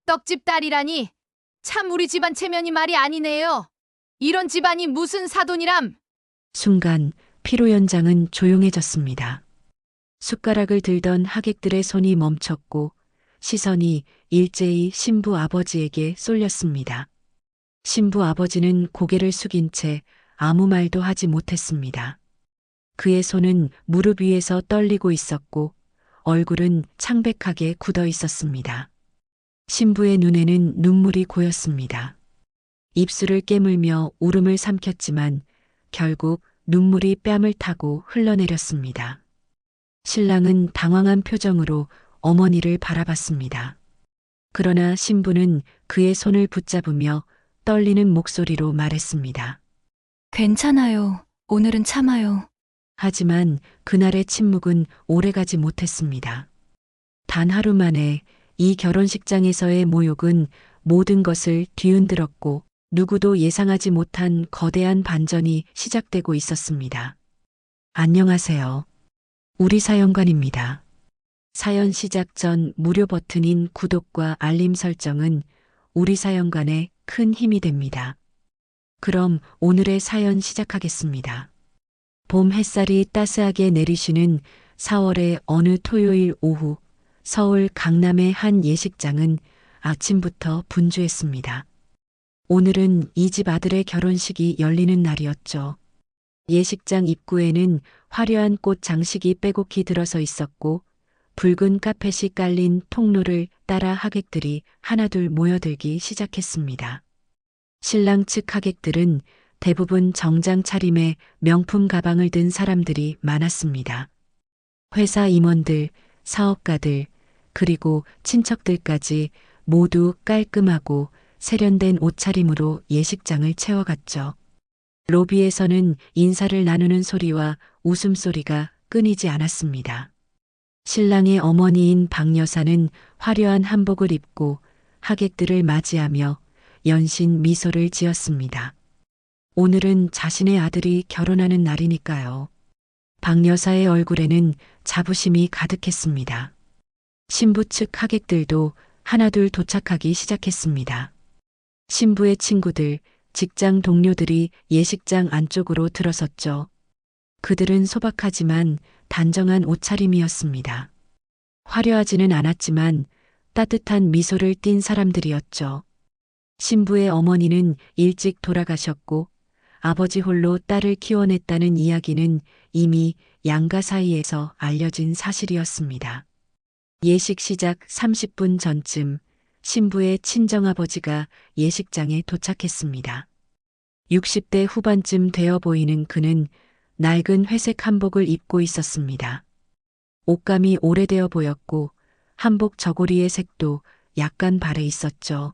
떡집 딸이라니 참 우리 집안 체면이 말이 아니네요. 이런 집안이 무슨 사돈이람? 순간 피로 연장은 조용해졌습니다. 숟가락을 들던 하객들의 손이 멈췄고 시선이 일제히 신부 아버지에게 쏠렸습니다. 신부 아버지는 고개를 숙인 채 아무 말도 하지 못했습니다. 그의 손은 무릎 위에서 떨리고 있었고 얼굴은 창백하게 굳어 있었습니다. 신부의 눈에는 눈물이 고였습니다. 입술을 깨물며 울음을 삼켰지만 결국 눈물이 뺨을 타고 흘러내렸습니다. 신랑은 당황한 표정으로 어머니를 바라봤습니다. 그러나 신부는 그의 손을 붙잡으며 떨리는 목소리로 말했습니다. 괜찮아요. 오늘은 참아요. 하지만 그날의 침묵은 오래가지 못했습니다. 단 하루 만에 이 결혼식장에서의 모욕은 모든 것을 뒤흔들었고 누구도 예상하지 못한 거대한 반전이 시작되고 있었습니다. 안녕하세요. 우리 사연관입니다. 사연 시작 전 무료 버튼인 구독과 알림 설정은 우리 사연관에 큰 힘이 됩니다. 그럼 오늘의 사연 시작하겠습니다. 봄 햇살이 따스하게 내리시는 4월의 어느 토요일 오후, 서울 강남의 한 예식장은 아침부터 분주했습니다. 오늘은 이 집 아들의 결혼식이 열리는 날이었죠. 예식장 입구에는 화려한 꽃 장식이 빼곡히 들어서 있었고 붉은 카펫이 깔린 통로를 따라 하객들이 하나둘 모여들기 시작했습니다. 신랑 측 하객들은 대부분 정장 차림에 명품 가방을 든 사람들이 많았습니다. 회사 임원들, 사업가들, 그리고 친척들까지 모두 깔끔하고 세련된 옷차림으로 예식장을 채워갔죠. 로비에서는 인사를 나누는 소리와 웃음소리가 끊이지 않았습니다. 신랑의 어머니인 박 여사는 화려한 한복을 입고 하객들을 맞이하며 연신 미소를 지었습니다. 오늘은 자신의 아들이 결혼하는 날이니까요. 박 여사의 얼굴에는 자부심이 가득했습니다. 신부 측 하객들도 하나둘 도착하기 시작했습니다. 신부의 친구들, 직장 동료들이 예식장 안쪽으로 들어섰죠. 그들은 소박하지만 단정한 옷차림이었습니다. 화려하지는 않았지만 따뜻한 미소를 띤 사람들이었죠. 신부의 어머니는 일찍 돌아가셨고 아버지 홀로 딸을 키워냈다는 이야기는 이미 양가 사이에서 알려진 사실이었습니다. 예식 시작 30분 전쯤 신부의 친정아버지가 예식장에 도착했습니다. 60대 후반쯤 되어 보이는 그는 낡은 회색 한복을 입고 있었습니다. 옷감이 오래되어 보였고 한복 저고리의 색도 약간 발해 있었죠.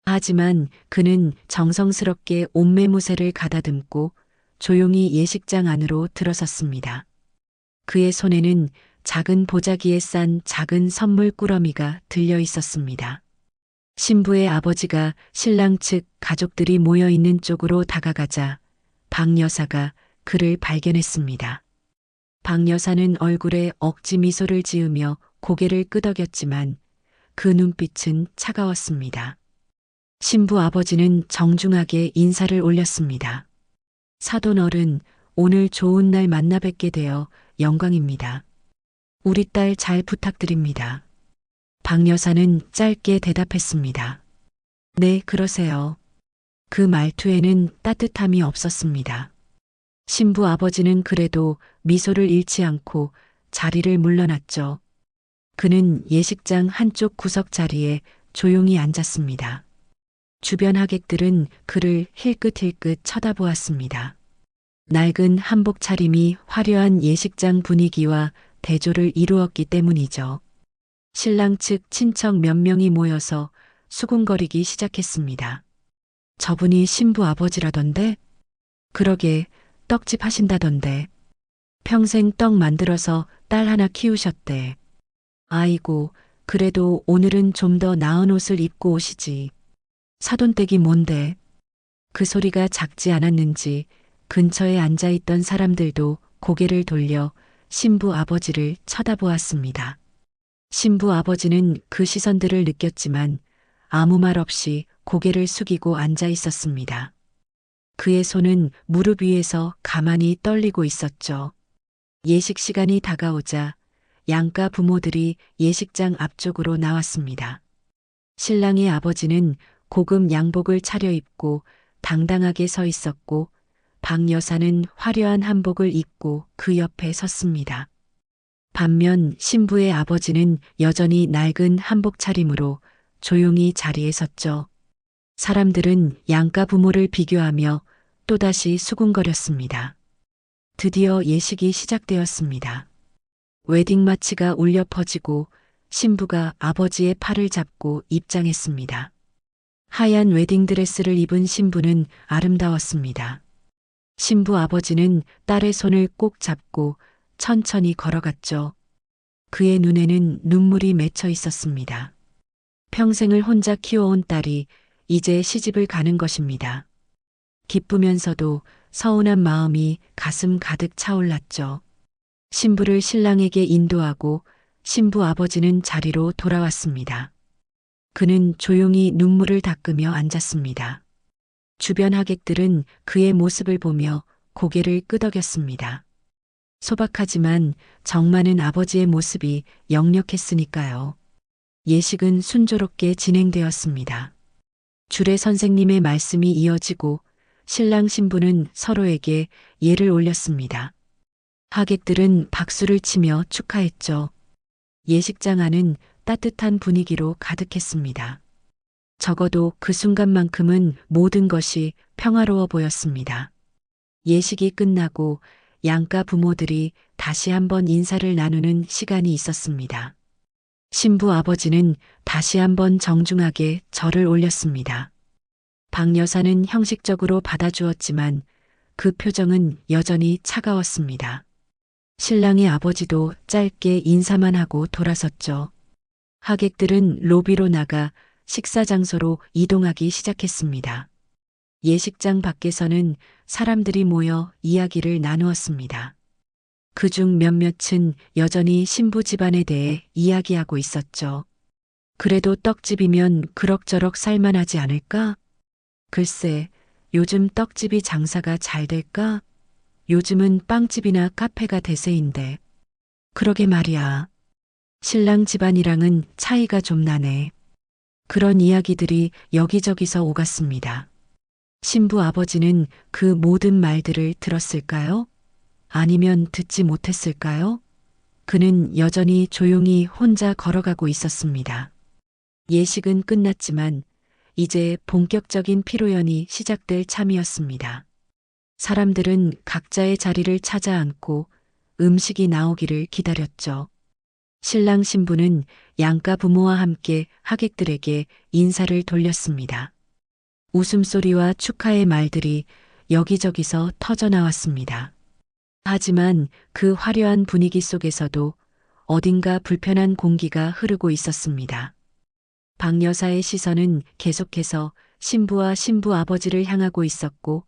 하지만 그는 정성스럽게 옷매무새를 가다듬고 조용히 예식장 안으로 들어섰습니다. 그의 손에는 작은 보자기에 싼 작은 선물 꾸러미가 들려 있었습니다. 신부의 아버지가 신랑 측 가족들이 모여 있는 쪽으로 다가가자 박 여사가 그를 발견했습니다. 박 여사는 얼굴에 억지 미소를 지으며 고개를 끄덕였지만 그 눈빛은 차가웠습니다. 신부 아버지는 정중하게 인사를 올렸습니다. 사돈 어른, 오늘 좋은 날 만나 뵙게 되어 영광입니다. 우리 딸 잘 부탁드립니다. 박 여사는 짧게 대답했습니다. 네, 그러세요. 그 말투에는 따뜻함이 없었습니다. 신부 아버지는 그래도 미소를 잃지 않고 자리를 물러났죠. 그는 예식장 한쪽 구석 자리에 조용히 앉았습니다. 주변 하객들은 그를 힐끗힐끗 쳐다보았습니다. 낡은 한복 차림이 화려한 예식장 분위기와 대조를 이루었기 때문이죠. 신랑 측 친척 몇 명이 모여서 수군거리기 시작했습니다. 저분이 신부 아버지라던데? 그러게, 떡집 하신다던데. 평생 떡 만들어서 딸 하나 키우셨대. 아이고, 그래도 오늘은 좀 더 나은 옷을 입고 오시지. 사돈댁이 뭔데? 그 소리가 작지 않았는지 근처에 앉아있던 사람들도 고개를 돌려 신부 아버지를 쳐다보았습니다. 신부 아버지는 그 시선들을 느꼈지만 아무 말 없이 고개를 숙이고 앉아 있었습니다. 그의 손은 무릎 위에서 가만히 떨리고 있었죠. 예식 시간이 다가오자 양가 부모들이 예식장 앞쪽으로 나왔습니다. 신랑의 아버지는 고급 양복을 차려입고 당당하게 서 있었고 박 여사는 화려한 한복을 입고 그 옆에 섰습니다. 반면 신부의 아버지는 여전히 낡은 한복 차림으로 조용히 자리에 섰죠. 사람들은 양가 부모를 비교하며 또다시 수군거렸습니다. 드디어 예식이 시작되었습니다. 웨딩 마치가 울려 퍼지고 신부가 아버지의 팔을 잡고 입장했습니다. 하얀 웨딩드레스를 입은 신부는 아름다웠습니다. 신부 아버지는 딸의 손을 꼭 잡고 천천히 걸어갔죠. 그의 눈에는 눈물이 맺혀 있었습니다. 평생을 혼자 키워온 딸이 이제 시집을 가는 것입니다. 기쁘면서도 서운한 마음이 가슴 가득 차올랐죠. 신부를 신랑에게 인도하고 신부 아버지는 자리로 돌아왔습니다. 그는 조용히 눈물을 닦으며 앉았습니다. 주변 하객들은 그의 모습을 보며 고개를 끄덕였습니다. 소박하지만 정 많은 아버지의 모습이 역력했으니까요. 예식은 순조롭게 진행되었습니다. 주례 선생님의 말씀이 이어지고 신랑 신부는 서로에게 예를 올렸습니다. 하객들은 박수를 치며 축하했죠. 예식장 안은 따뜻한 분위기로 가득했습니다. 적어도 그 순간만큼은 모든 것이 평화로워 보였습니다. 예식이 끝나고 양가 부모들이 다시 한번 인사를 나누는 시간이 있었습니다. 신부 아버지는 다시 한번 정중하게 절을 올렸습니다. 박 여사는 형식적으로 받아주었지만 그 표정은 여전히 차가웠습니다. 신랑의 아버지도 짧게 인사만 하고 돌아섰죠. 하객들은 로비로 나가 식사 장소로 이동하기 시작했습니다. 예식장 밖에서는 사람들이 모여 이야기를 나누었습니다. 그중 몇몇은 여전히 신부 집안에 대해 이야기하고 있었죠. 그래도 떡집이면 그럭저럭 살만하지 않을까? 글쎄, 요즘 떡집이 장사가 잘 될까? 요즘은 빵집이나 카페가 대세인데. 그러게 말이야. 신랑 집안이랑은 차이가 좀 나네. 그런 이야기들이 여기저기서 오갔습니다. 신부 아버지는 그 모든 말들을 들었을까요? 아니면 듣지 못했을까요? 그는 여전히 조용히 혼자 걸어가고 있었습니다. 예식은 끝났지만 이제 본격적인 피로연이 시작될 참이었습니다. 사람들은 각자의 자리를 찾아 앉고 음식이 나오기를 기다렸죠. 신랑 신부는 양가 부모와 함께 하객들에게 인사를 돌렸습니다. 웃음소리와 축하의 말들이 여기저기서 터져나왔습니다. 하지만 그 화려한 분위기 속에서도 어딘가 불편한 공기가 흐르고 있었습니다. 박 여사의 시선은 계속해서 신부와 신부 아버지를 향하고 있었고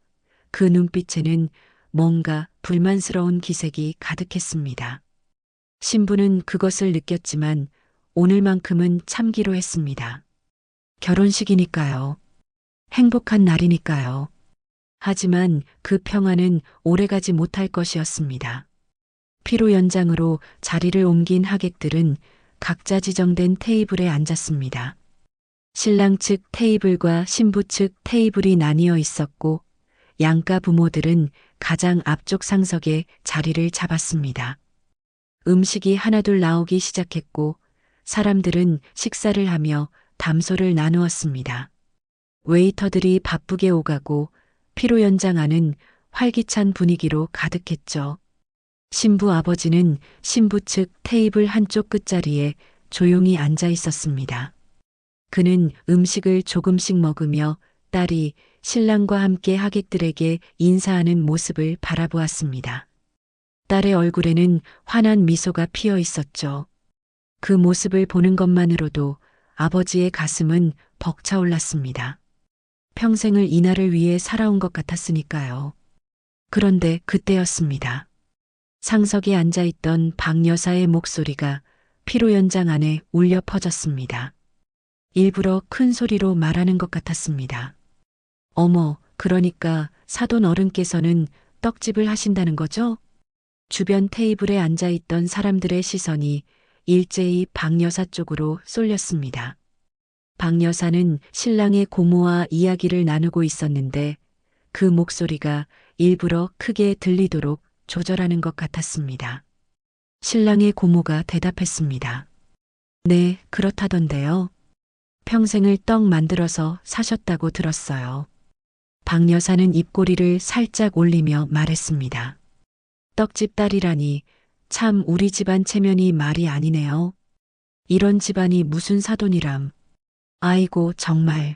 그 눈빛에는 뭔가 불만스러운 기색이 가득했습니다. 신부는 그것을 느꼈지만 오늘만큼은 참기로 했습니다. 결혼식이니까요. 행복한 날이니까요. 하지만 그 평화는 오래가지 못할 것이었습니다. 피로 연장으로 자리를 옮긴 하객들은 각자 지정된 테이블에 앉았습니다. 신랑 측 테이블과 신부 측 테이블이 나뉘어 있었고 양가 부모들은 가장 앞쪽 상석에 자리를 잡았습니다. 음식이 하나둘 나오기 시작했고 사람들은 식사를 하며 담소를 나누었습니다. 웨이터들이 바쁘게 오가고 피로 연장하는 활기찬 분위기로 가득했죠. 신부 아버지는 신부 측 테이블 한쪽 끝자리에 조용히 앉아 있었습니다. 그는 음식을 조금씩 먹으며 딸이 신랑과 함께 하객들에게 인사하는 모습을 바라보았습니다. 딸의 얼굴에는 환한 미소가 피어 있었죠. 그 모습을 보는 것만으로도 아버지의 가슴은 벅차올랐습니다. 평생을 이날을 위해 살아온 것 같았으니까요. 그런데 그때였습니다. 상석에 앉아있던 박 여사의 목소리가 피로 연장 안에 울려 퍼졌습니다. 일부러 큰 소리로 말하는 것 같았습니다. 어머, 그러니까 사돈 어른께서는 떡집을 하신다는 거죠? 주변 테이블에 앉아 있던 사람들의 시선이 일제히 박 여사 쪽으로 쏠렸습니다. 박 여사는 신랑의 고모와 이야기를 나누고 있었는데 그 목소리가 일부러 크게 들리도록 조절하는 것 같았습니다. 신랑의 고모가 대답했습니다. 네, 그렇다던데요. 평생을 떡 만들어서 사셨다고 들었어요. 박 여사는 입꼬리를 살짝 올리며 말했습니다. 떡집 딸이라니 참 우리 집안 체면이 말이 아니네요. 이런 집안이 무슨 사돈이람. 아이고 정말.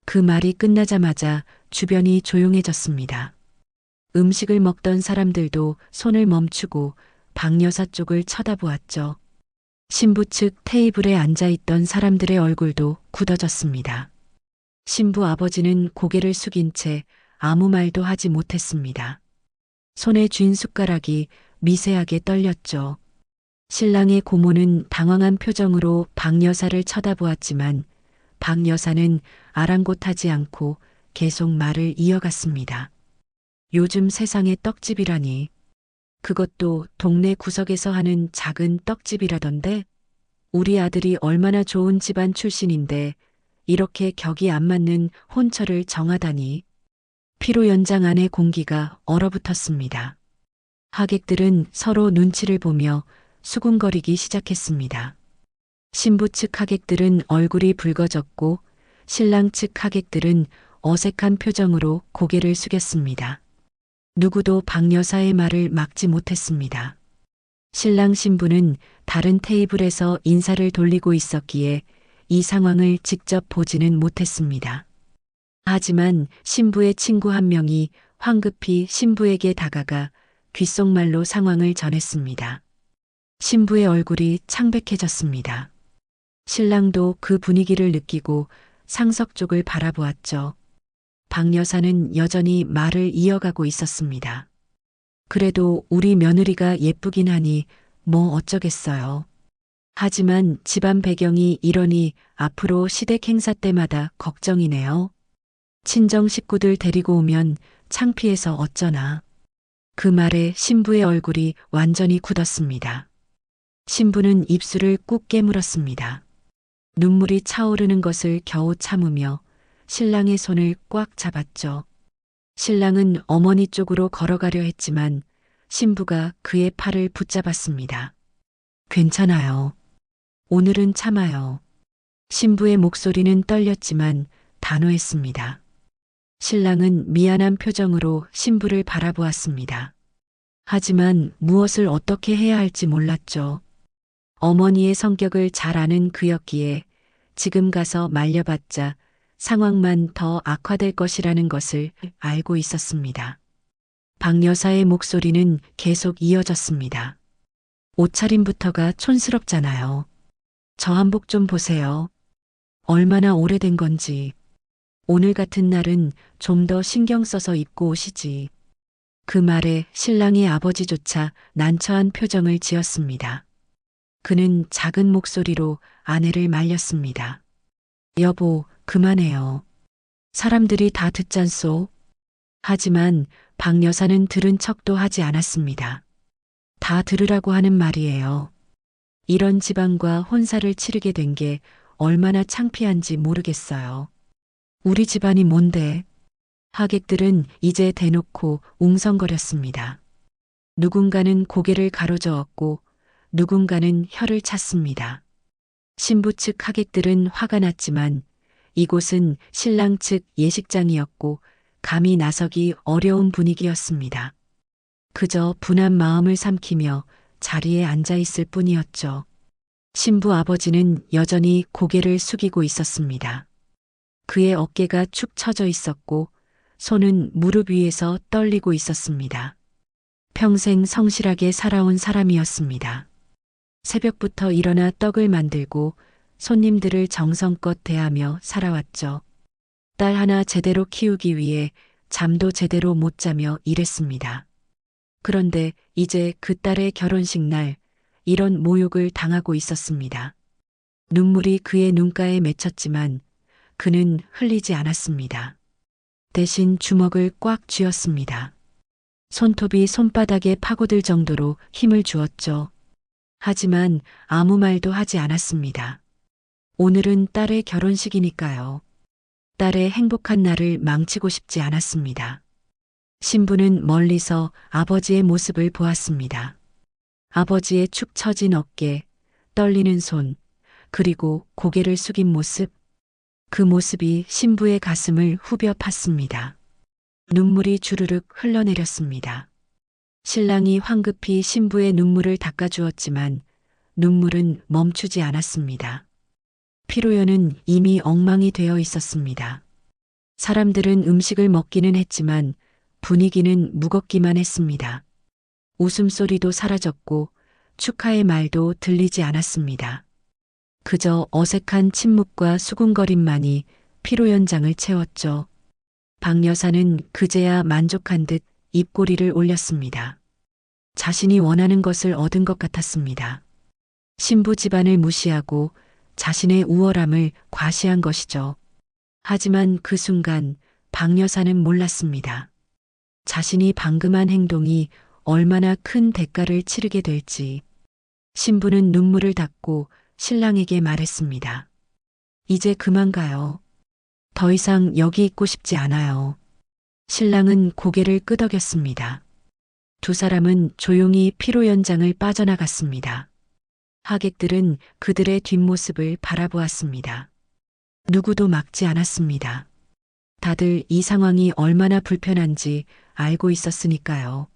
그 말이 끝나자마자 주변이 조용해졌습니다. 음식을 먹던 사람들도 손을 멈추고 박 여사 쪽을 쳐다보았죠. 신부 측 테이블에 앉아있던 사람들의 얼굴도 굳어졌습니다. 신부 아버지는 고개를 숙인 채 아무 말도 하지 못했습니다. 손에 쥔 숟가락이 미세하게 떨렸죠. 신랑의 고모는 당황한 표정으로 박 여사를 쳐다보았지만 박 여사는 아랑곳하지 않고 계속 말을 이어갔습니다. 요즘 세상에 떡집이라니. 그것도 동네 구석에서 하는 작은 떡집이라던데. 우리 아들이 얼마나 좋은 집안 출신인데 이렇게 격이 안 맞는 혼처를 정하다니. 피로 연장 안의 공기가 얼어붙었습니다. 하객들은 서로 눈치를 보며 수군거리기 시작했습니다. 신부 측 하객들은 얼굴이 붉어졌고 신랑 측 하객들은 어색한 표정으로 고개를 숙였습니다. 누구도 박 여사의 말을 막지 못했습니다. 신랑 신부는 다른 테이블에서 인사를 돌리고 있었기에 이 상황을 직접 보지는 못했습니다. 하지만 신부의 친구 한 명이 황급히 신부에게 다가가 귓속말로 상황을 전했습니다. 신부의 얼굴이 창백해졌습니다. 신랑도 그 분위기를 느끼고 상석 쪽을 바라보았죠. 박 여사는 여전히 말을 이어가고 있었습니다. 그래도 우리 며느리가 예쁘긴 하니 뭐 어쩌겠어요. 하지만 집안 배경이 이러니 앞으로 시댁 행사 때마다 걱정이네요. 친정 식구들 데리고 오면 창피해서 어쩌나. 그 말에 신부의 얼굴이 완전히 굳었습니다. 신부는 입술을 꾹 깨물었습니다. 눈물이 차오르는 것을 겨우 참으며 신랑의 손을 꽉 잡았죠. 신랑은 어머니 쪽으로 걸어가려 했지만 신부가 그의 팔을 붙잡았습니다. 괜찮아요. 오늘은 참아요. 신부의 목소리는 떨렸지만 단호했습니다. 신랑은 미안한 표정으로 신부를 바라보았습니다. 하지만 무엇을 어떻게 해야 할지 몰랐죠. 어머니의 성격을 잘 아는 그였기에 지금 가서 말려봤자 상황만 더 악화될 것이라는 것을 알고 있었습니다. 박 여사의 목소리는 계속 이어졌습니다. 옷차림부터가 촌스럽잖아요. 저 한복 좀 보세요. 얼마나 오래된 건지. 오늘 같은 날은 좀 더 신경 써서 입고 오시지. 그 말에 신랑의 아버지조차 난처한 표정을 지었습니다. 그는 작은 목소리로 아내를 말렸습니다. 여보, 그만해요. 사람들이 다 듣잖소. 하지만 박 여사는 들은 척도 하지 않았습니다. 다 들으라고 하는 말이에요. 이런 집안과 혼사를 치르게 된 게 얼마나 창피한지 모르겠어요. 우리 집안이 뭔데? 하객들은 이제 대놓고 웅성거렸습니다. 누군가는 고개를 가로저었고 누군가는 혀를 찼습니다. 신부 측 하객들은 화가 났지만 이곳은 신랑 측 예식장이었고 감히 나서기 어려운 분위기였습니다. 그저 분한 마음을 삼키며 자리에 앉아 있을 뿐이었죠. 신부 아버지는 여전히 고개를 숙이고 있었습니다. 그의 어깨가 축 처져 있었고 손은 무릎 위에서 떨리고 있었습니다. 평생 성실하게 살아온 사람이었습니다. 새벽부터 일어나 떡을 만들고 손님들을 정성껏 대하며 살아왔죠. 딸 하나 제대로 키우기 위해 잠도 제대로 못 자며 일했습니다. 그런데 이제 그 딸의 결혼식 날 이런 모욕을 당하고 있었습니다. 눈물이 그의 눈가에 맺혔지만 그는 흘리지 않았습니다. 대신 주먹을 꽉 쥐었습니다. 손톱이 손바닥에 파고들 정도로 힘을 주었죠. 하지만 아무 말도 하지 않았습니다. 오늘은 딸의 결혼식이니까요. 딸의 행복한 날을 망치고 싶지 않았습니다. 신부는 멀리서 아버지의 모습을 보았습니다. 아버지의 축 처진 어깨, 떨리는 손, 그리고 고개를 숙인 모습. 그 모습이 신부의 가슴을 후벼 팠습니다. 눈물이 주르륵 흘러내렸습니다. 신랑이 황급히 신부의 눈물을 닦아주었지만 눈물은 멈추지 않았습니다. 피로연은 이미 엉망이 되어 있었습니다. 사람들은 음식을 먹기는 했지만 분위기는 무겁기만 했습니다. 웃음소리도 사라졌고 축하의 말도 들리지 않았습니다. 그저 어색한 침묵과 수군거림만이 피로연장을 채웠죠. 박 여사는 그제야 만족한 듯 입꼬리를 올렸습니다. 자신이 원하는 것을 얻은 것 같았습니다. 신부 집안을 무시하고 자신의 우월함을 과시한 것이죠. 하지만 그 순간 박 여사는 몰랐습니다. 자신이 방금 한 행동이 얼마나 큰 대가를 치르게 될지. 신부는 눈물을 닦고 신랑에게 말했습니다. 이제 그만 가요. 더 이상 여기 있고 싶지 않아요. 신랑은 고개를 끄덕였습니다. 두 사람은 조용히 피로연장을 빠져나갔습니다. 하객들은 그들의 뒷모습을 바라보았습니다. 누구도 막지 않았습니다. 다들 이 상황이 얼마나 불편한지 알고 있었으니까요.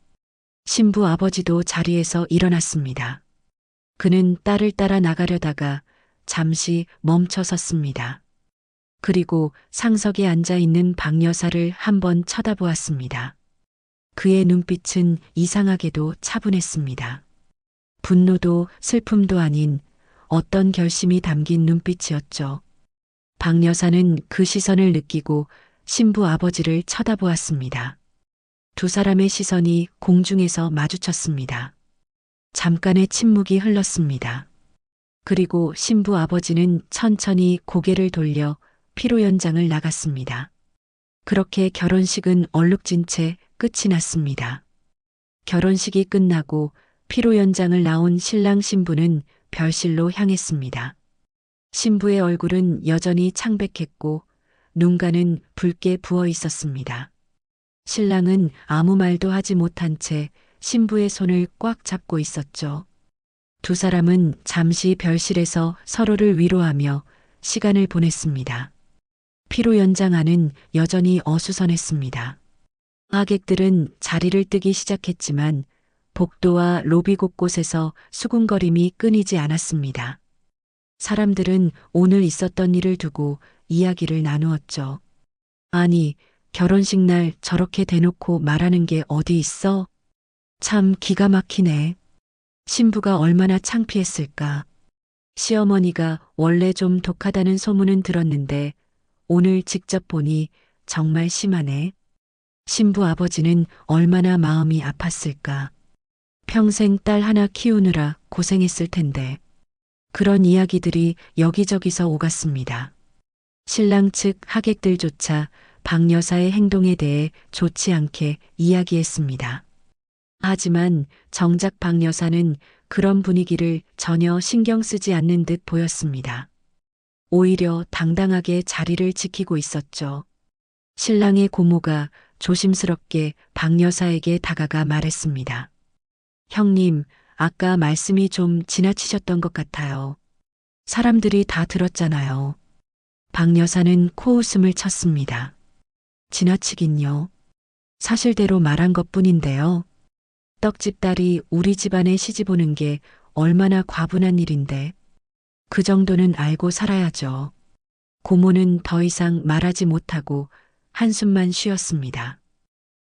신부 아버지도 자리에서 일어났습니다. 그는 딸을 따라 나가려다가 잠시 멈춰 섰습니다. 그리고 상석에 앉아 있는 박 여사를 한번 쳐다보았습니다. 그의 눈빛은 이상하게도 차분했습니다. 분노도 슬픔도 아닌 어떤 결심이 담긴 눈빛이었죠. 박 여사는 그 시선을 느끼고 신부 아버지를 쳐다보았습니다. 두 사람의 시선이 공중에서 마주쳤습니다. 잠깐의 침묵이 흘렀습니다. 그리고 신부 아버지는 천천히 고개를 돌려 피로연장을 나갔습니다. 그렇게 결혼식은 얼룩진 채 끝이 났습니다. 결혼식이 끝나고 피로연장을 나온 신랑 신부는 별실로 향했습니다. 신부의 얼굴은 여전히 창백했고 눈가는 붉게 부어 있었습니다. 신랑은 아무 말도 하지 못한 채 신부의 손을 꽉 잡고 있었죠. 두 사람은 잠시 별실에서 서로를 위로하며 시간을 보냈습니다. 피로연장 안은 여전히 어수선했습니다. 하객들은 자리를 뜨기 시작했지만 복도와 로비 곳곳에서 수군거림이 끊이지 않았습니다. 사람들은 오늘 있었던 일을 두고 이야기를 나누었죠. 아니, 결혼식 날 저렇게 대놓고 말하는 게 어디 있어? 참 기가 막히네. 신부가 얼마나 창피했을까. 시어머니가 원래 좀 독하다는 소문은 들었는데 오늘 직접 보니 정말 심하네. 신부 아버지는 얼마나 마음이 아팠을까. 평생 딸 하나 키우느라 고생했을 텐데. 그런 이야기들이 여기저기서 오갔습니다. 신랑 측 하객들조차 박 여사의 행동에 대해 좋지 않게 이야기했습니다. 하지만 정작 박 여사는 그런 분위기를 전혀 신경 쓰지 않는 듯 보였습니다. 오히려 당당하게 자리를 지키고 있었죠. 신랑의 고모가 조심스럽게 박 여사에게 다가가 말했습니다. 형님, 아까 말씀이 좀 지나치셨던 것 같아요. 사람들이 다 들었잖아요. 박 여사는 코웃음을 쳤습니다. 지나치긴요. 사실대로 말한 것뿐인데요. 떡집 딸이 우리 집안에 시집 오는 게 얼마나 과분한 일인데. 그 정도는 알고 살아야죠. 고모는 더 이상 말하지 못하고 한숨만 쉬었습니다.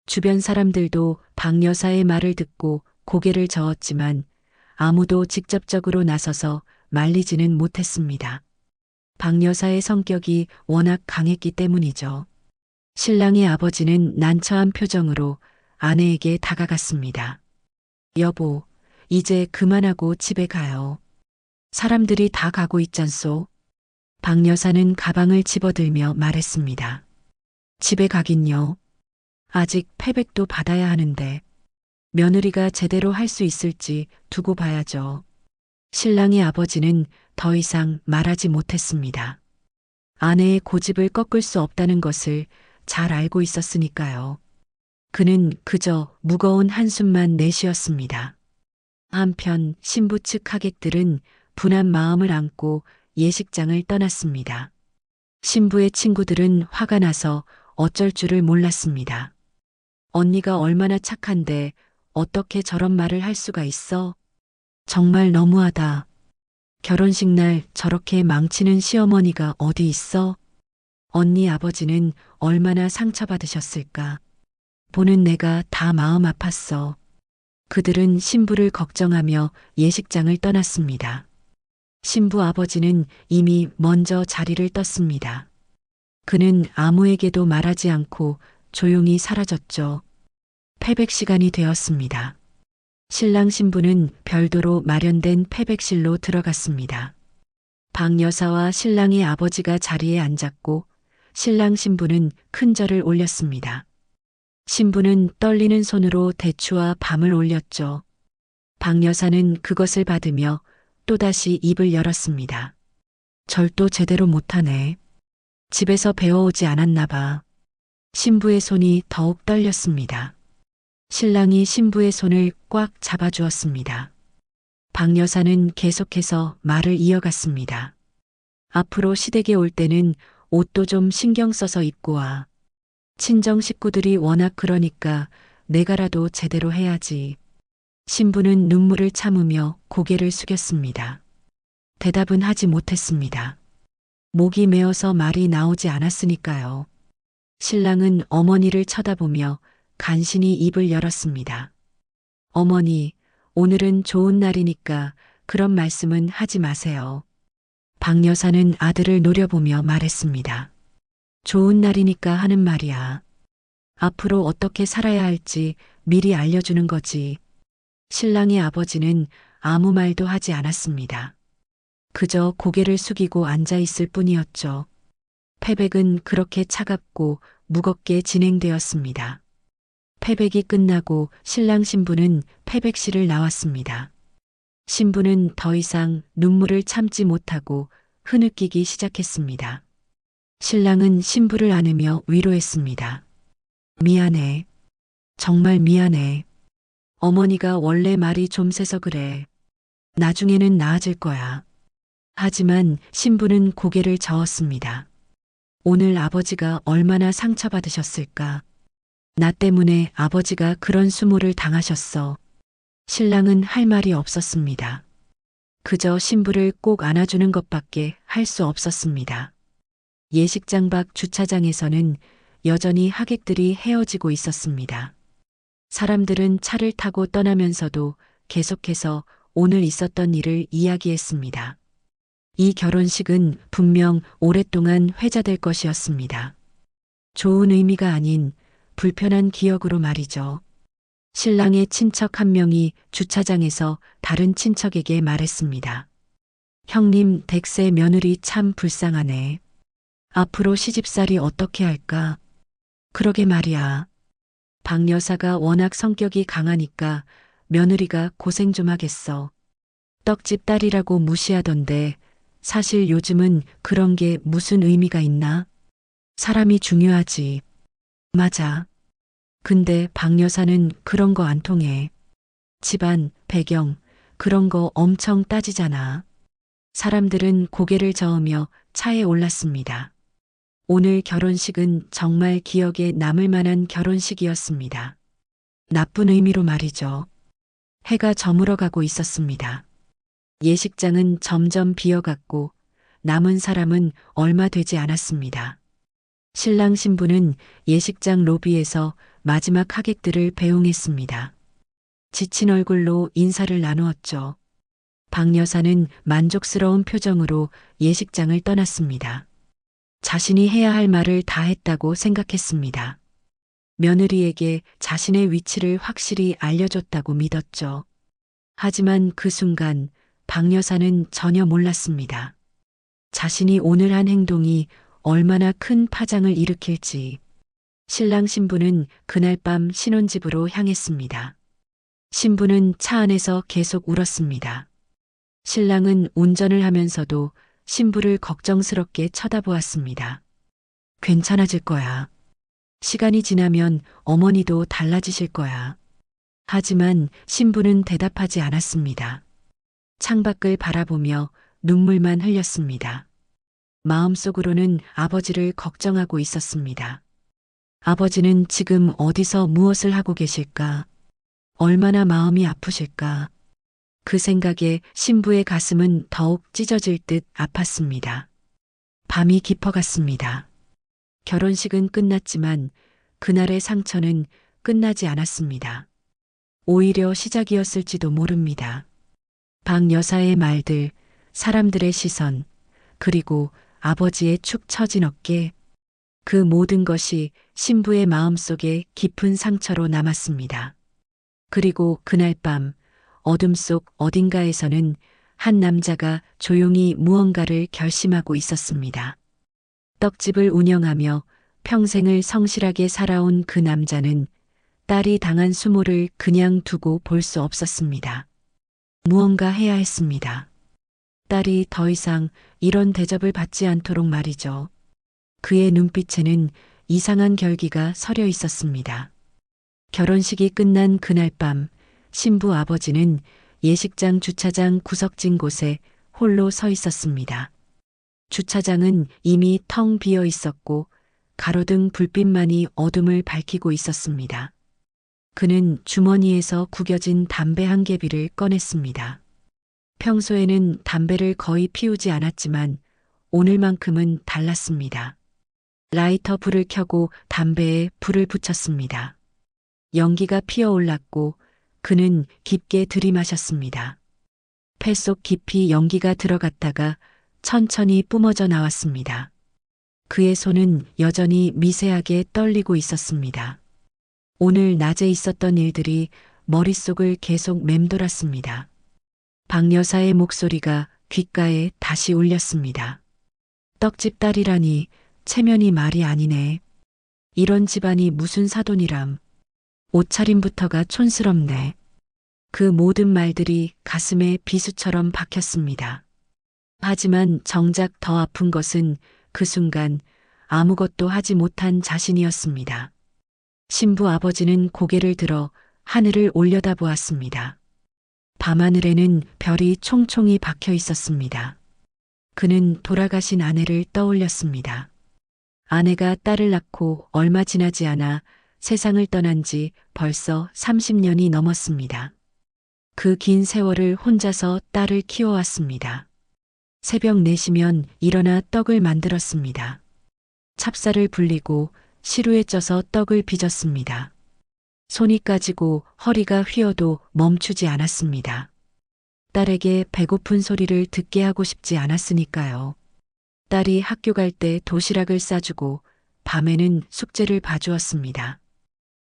주변 사람들도 박 여사의 말을 듣고 고개를 저었지만 아무도 직접적으로 나서서 말리지는 못했습니다. 박 여사의 성격이 워낙 강했기 때문이죠. 신랑의 아버지는 난처한 표정으로 아내에게 다가갔습니다. 여보, 이제 그만하고 집에 가요. 사람들이 다 가고 있잖소. 박 여사는 가방을 집어들며 말했습니다. 집에 가긴요. 아직 패백도 받아야 하는데 며느리가 제대로 할 수 있을지 두고 봐야죠. 신랑의 아버지는 더 이상 말하지 못했습니다. 아내의 고집을 꺾을 수 없다는 것을 잘 알고 있었으니까요. 그는 그저 무거운 한숨만 내쉬었습니다. 한편 신부 측 하객들은 분한 마음을 안고 예식장을 떠났습니다. 신부의 친구들은 화가 나서 어쩔 줄을 몰랐습니다. 언니가 얼마나 착한데 어떻게 저런 말을 할 수가 있어? 정말 너무하다. 결혼식 날 저렇게 망치는 시어머니가 어디 있어? 언니 아버지는 얼마나 상처받으셨을까? 보는 내가 다 마음 아팠어. 그들은 신부를 걱정하며 예식장을 떠났습니다. 신부 아버지는 이미 먼저 자리를 떴습니다. 그는 아무에게도 말하지 않고 조용히 사라졌죠. 패백 시간이 되었습니다. 신랑 신부는 별도로 마련된 패백실로 들어갔습니다. 박 여사와 신랑의 아버지가 자리에 앉았고 신랑 신부는 큰 절을 올렸습니다. 신부는 떨리는 손으로 대추와 밤을 올렸죠. 박 여사는 그것을 받으며 또다시 입을 열었습니다. 절도 제대로 못하네. 집에서 배워오지 않았나 봐. 신부의 손이 더욱 떨렸습니다. 신랑이 신부의 손을 꽉 잡아주었습니다. 박 여사는 계속해서 말을 이어갔습니다. 앞으로 시댁에 올 때는 옷도 좀 신경 써서 입고 와. 친정 식구들이 워낙 그러니까 내가라도 제대로 해야지. 신부는 눈물을 참으며 고개를 숙였습니다. 대답은 하지 못했습니다. 목이 메어서 말이 나오지 않았으니까요. 신랑은 어머니를 쳐다보며 간신히 입을 열었습니다. 어머니, 오늘은 좋은 날이니까 그런 말씀은 하지 마세요. 박 여사는 아들을 노려보며 말했습니다. 좋은 날이니까 하는 말이야. 앞으로 어떻게 살아야 할지 미리 알려주는 거지. 신랑의 아버지는 아무 말도 하지 않았습니다. 그저 고개를 숙이고 앉아 있을 뿐이었죠. 패백은 그렇게 차갑고 무겁게 진행되었습니다. 패백이 끝나고 신랑 신부는 패백실을 나왔습니다. 신부는 더 이상 눈물을 참지 못하고 흐느끼기 시작했습니다. 신랑은 신부를 안으며 위로했습니다. 미안해. 정말 미안해. 어머니가 원래 말이 좀 세서 그래. 나중에는 나아질 거야. 하지만 신부는 고개를 저었습니다. 오늘 아버지가 얼마나 상처받으셨을까. 나 때문에 아버지가 그런 수모를 당하셨어. 신랑은 할 말이 없었습니다. 그저 신부를 꼭 안아주는 것밖에 할 수 없었습니다. 예식장 밖 주차장에서는 여전히 하객들이 헤어지고 있었습니다. 사람들은 차를 타고 떠나면서도 계속해서 오늘 있었던 일을 이야기했습니다. 이 결혼식은 분명 오랫동안 회자될 것이었습니다. 좋은 의미가 아닌 불편한 기억으로 말이죠. 신랑의 친척 한 명이 주차장에서 다른 친척에게 말했습니다. 형님 댁새 며느리 참 불쌍하네. 앞으로 시집살이 어떻게 할까? 그러게 말이야. 박 여사가 워낙 성격이 강하니까 며느리가 고생 좀 하겠어. 떡집 딸이라고 무시하던데 사실 요즘은 그런 게 무슨 의미가 있나? 사람이 중요하지. 맞아. 근데 박 여사는 그런 거 안 통해. 집안, 배경, 그런 거 엄청 따지잖아. 사람들은 고개를 저으며 차에 올랐습니다. 오늘 결혼식은 정말 기억에 남을 만한 결혼식이었습니다. 나쁜 의미로 말이죠. 해가 저물어 가고 있었습니다. 예식장은 점점 비어갔고 남은 사람은 얼마 되지 않았습니다. 신랑 신부는 예식장 로비에서 마지막 하객들을 배웅했습니다. 지친 얼굴로 인사를 나누었죠. 박 여사는 만족스러운 표정으로 예식장을 떠났습니다. 자신이 해야 할 말을 다 했다고 생각했습니다. 며느리에게 자신의 위치를 확실히 알려줬다고 믿었죠. 하지만 그 순간 박 여사는 전혀 몰랐습니다. 자신이 오늘 한 행동이 얼마나 큰 파장을 일으킬지. 신랑 신부는 그날 밤 신혼집으로 향했습니다. 신부는 차 안에서 계속 울었습니다. 신랑은 운전을 하면서도 신부를 걱정스럽게 쳐다보았습니다. 괜찮아질 거야. 시간이 지나면 어머니도 달라지실 거야. 하지만 신부는 대답하지 않았습니다. 창밖을 바라보며 눈물만 흘렸습니다. 마음속으로는 아버지를 걱정하고 있었습니다. 아버지는 지금 어디서 무엇을 하고 계실까? 얼마나 마음이 아프실까? 그 생각에 신부의 가슴은 더욱 찢어질 듯 아팠습니다. 밤이 깊어갔습니다. 결혼식은 끝났지만 그날의 상처는 끝나지 않았습니다. 오히려 시작이었을지도 모릅니다. 박 여사의 말들, 사람들의 시선, 그리고 아버지의 축 처진 어깨, 그 모든 것이 신부의 마음속에 깊은 상처로 남았습니다. 그리고 그날 밤 어둠 속 어딘가에서는 한 남자가 조용히 무언가를 결심하고 있었습니다. 떡집을 운영하며 평생을 성실하게 살아온 그 남자는 딸이 당한 수모를 그냥 두고 볼 수 없었습니다. 무언가 해야 했습니다. 딸이 더 이상 이런 대접을 받지 않도록 말이죠. 그의 눈빛에는 이상한 결기가 서려 있었습니다. 결혼식이 끝난 그날 밤 신부 아버지는 예식장 주차장 구석진 곳에 홀로 서 있었습니다. 주차장은 이미 텅 비어 있었고 가로등 불빛만이 어둠을 밝히고 있었습니다. 그는 주머니에서 구겨진 담배 한 개비를 꺼냈습니다. 평소에는 담배를 거의 피우지 않았지만 오늘만큼은 달랐습니다. 라이터 불을 켜고 담배에 불을 붙였습니다. 연기가 피어올랐고 그는 깊게 들이마셨습니다. 폐 속 깊이 연기가 들어갔다가 천천히 뿜어져 나왔습니다. 그의 손은 여전히 미세하게 떨리고 있었습니다. 오늘 낮에 있었던 일들이 머릿속을 계속 맴돌았습니다. 박 여사의 목소리가 귓가에 다시 울렸습니다. 떡집 딸이라니 체면이 말이 아니네. 이런 집안이 무슨 사돈이람. 옷차림부터가 촌스럽네. 그 모든 말들이 가슴에 비수처럼 박혔습니다. 하지만 정작 더 아픈 것은 그 순간 아무것도 하지 못한 자신이었습니다. 신부 아버지는 고개를 들어 하늘을 올려다보았습니다. 밤하늘에는 별이 총총히 박혀 있었습니다. 그는 돌아가신 아내를 떠올렸습니다. 아내가 딸을 낳고 얼마 지나지 않아 세상을 떠난 지 벌써 30년이 넘었습니다. 그 긴 세월을 혼자서 딸을 키워왔습니다. 새벽 4시면 일어나 떡을 만들었습니다. 찹쌀을 불리고 시루에 쪄서 떡을 빚었습니다. 손이 까지고 허리가 휘어도 멈추지 않았습니다. 딸에게 배고픈 소리를 듣게 하고 싶지 않았으니까요. 딸이 학교 갈 때 도시락을 싸주고 밤에는 숙제를 봐주었습니다.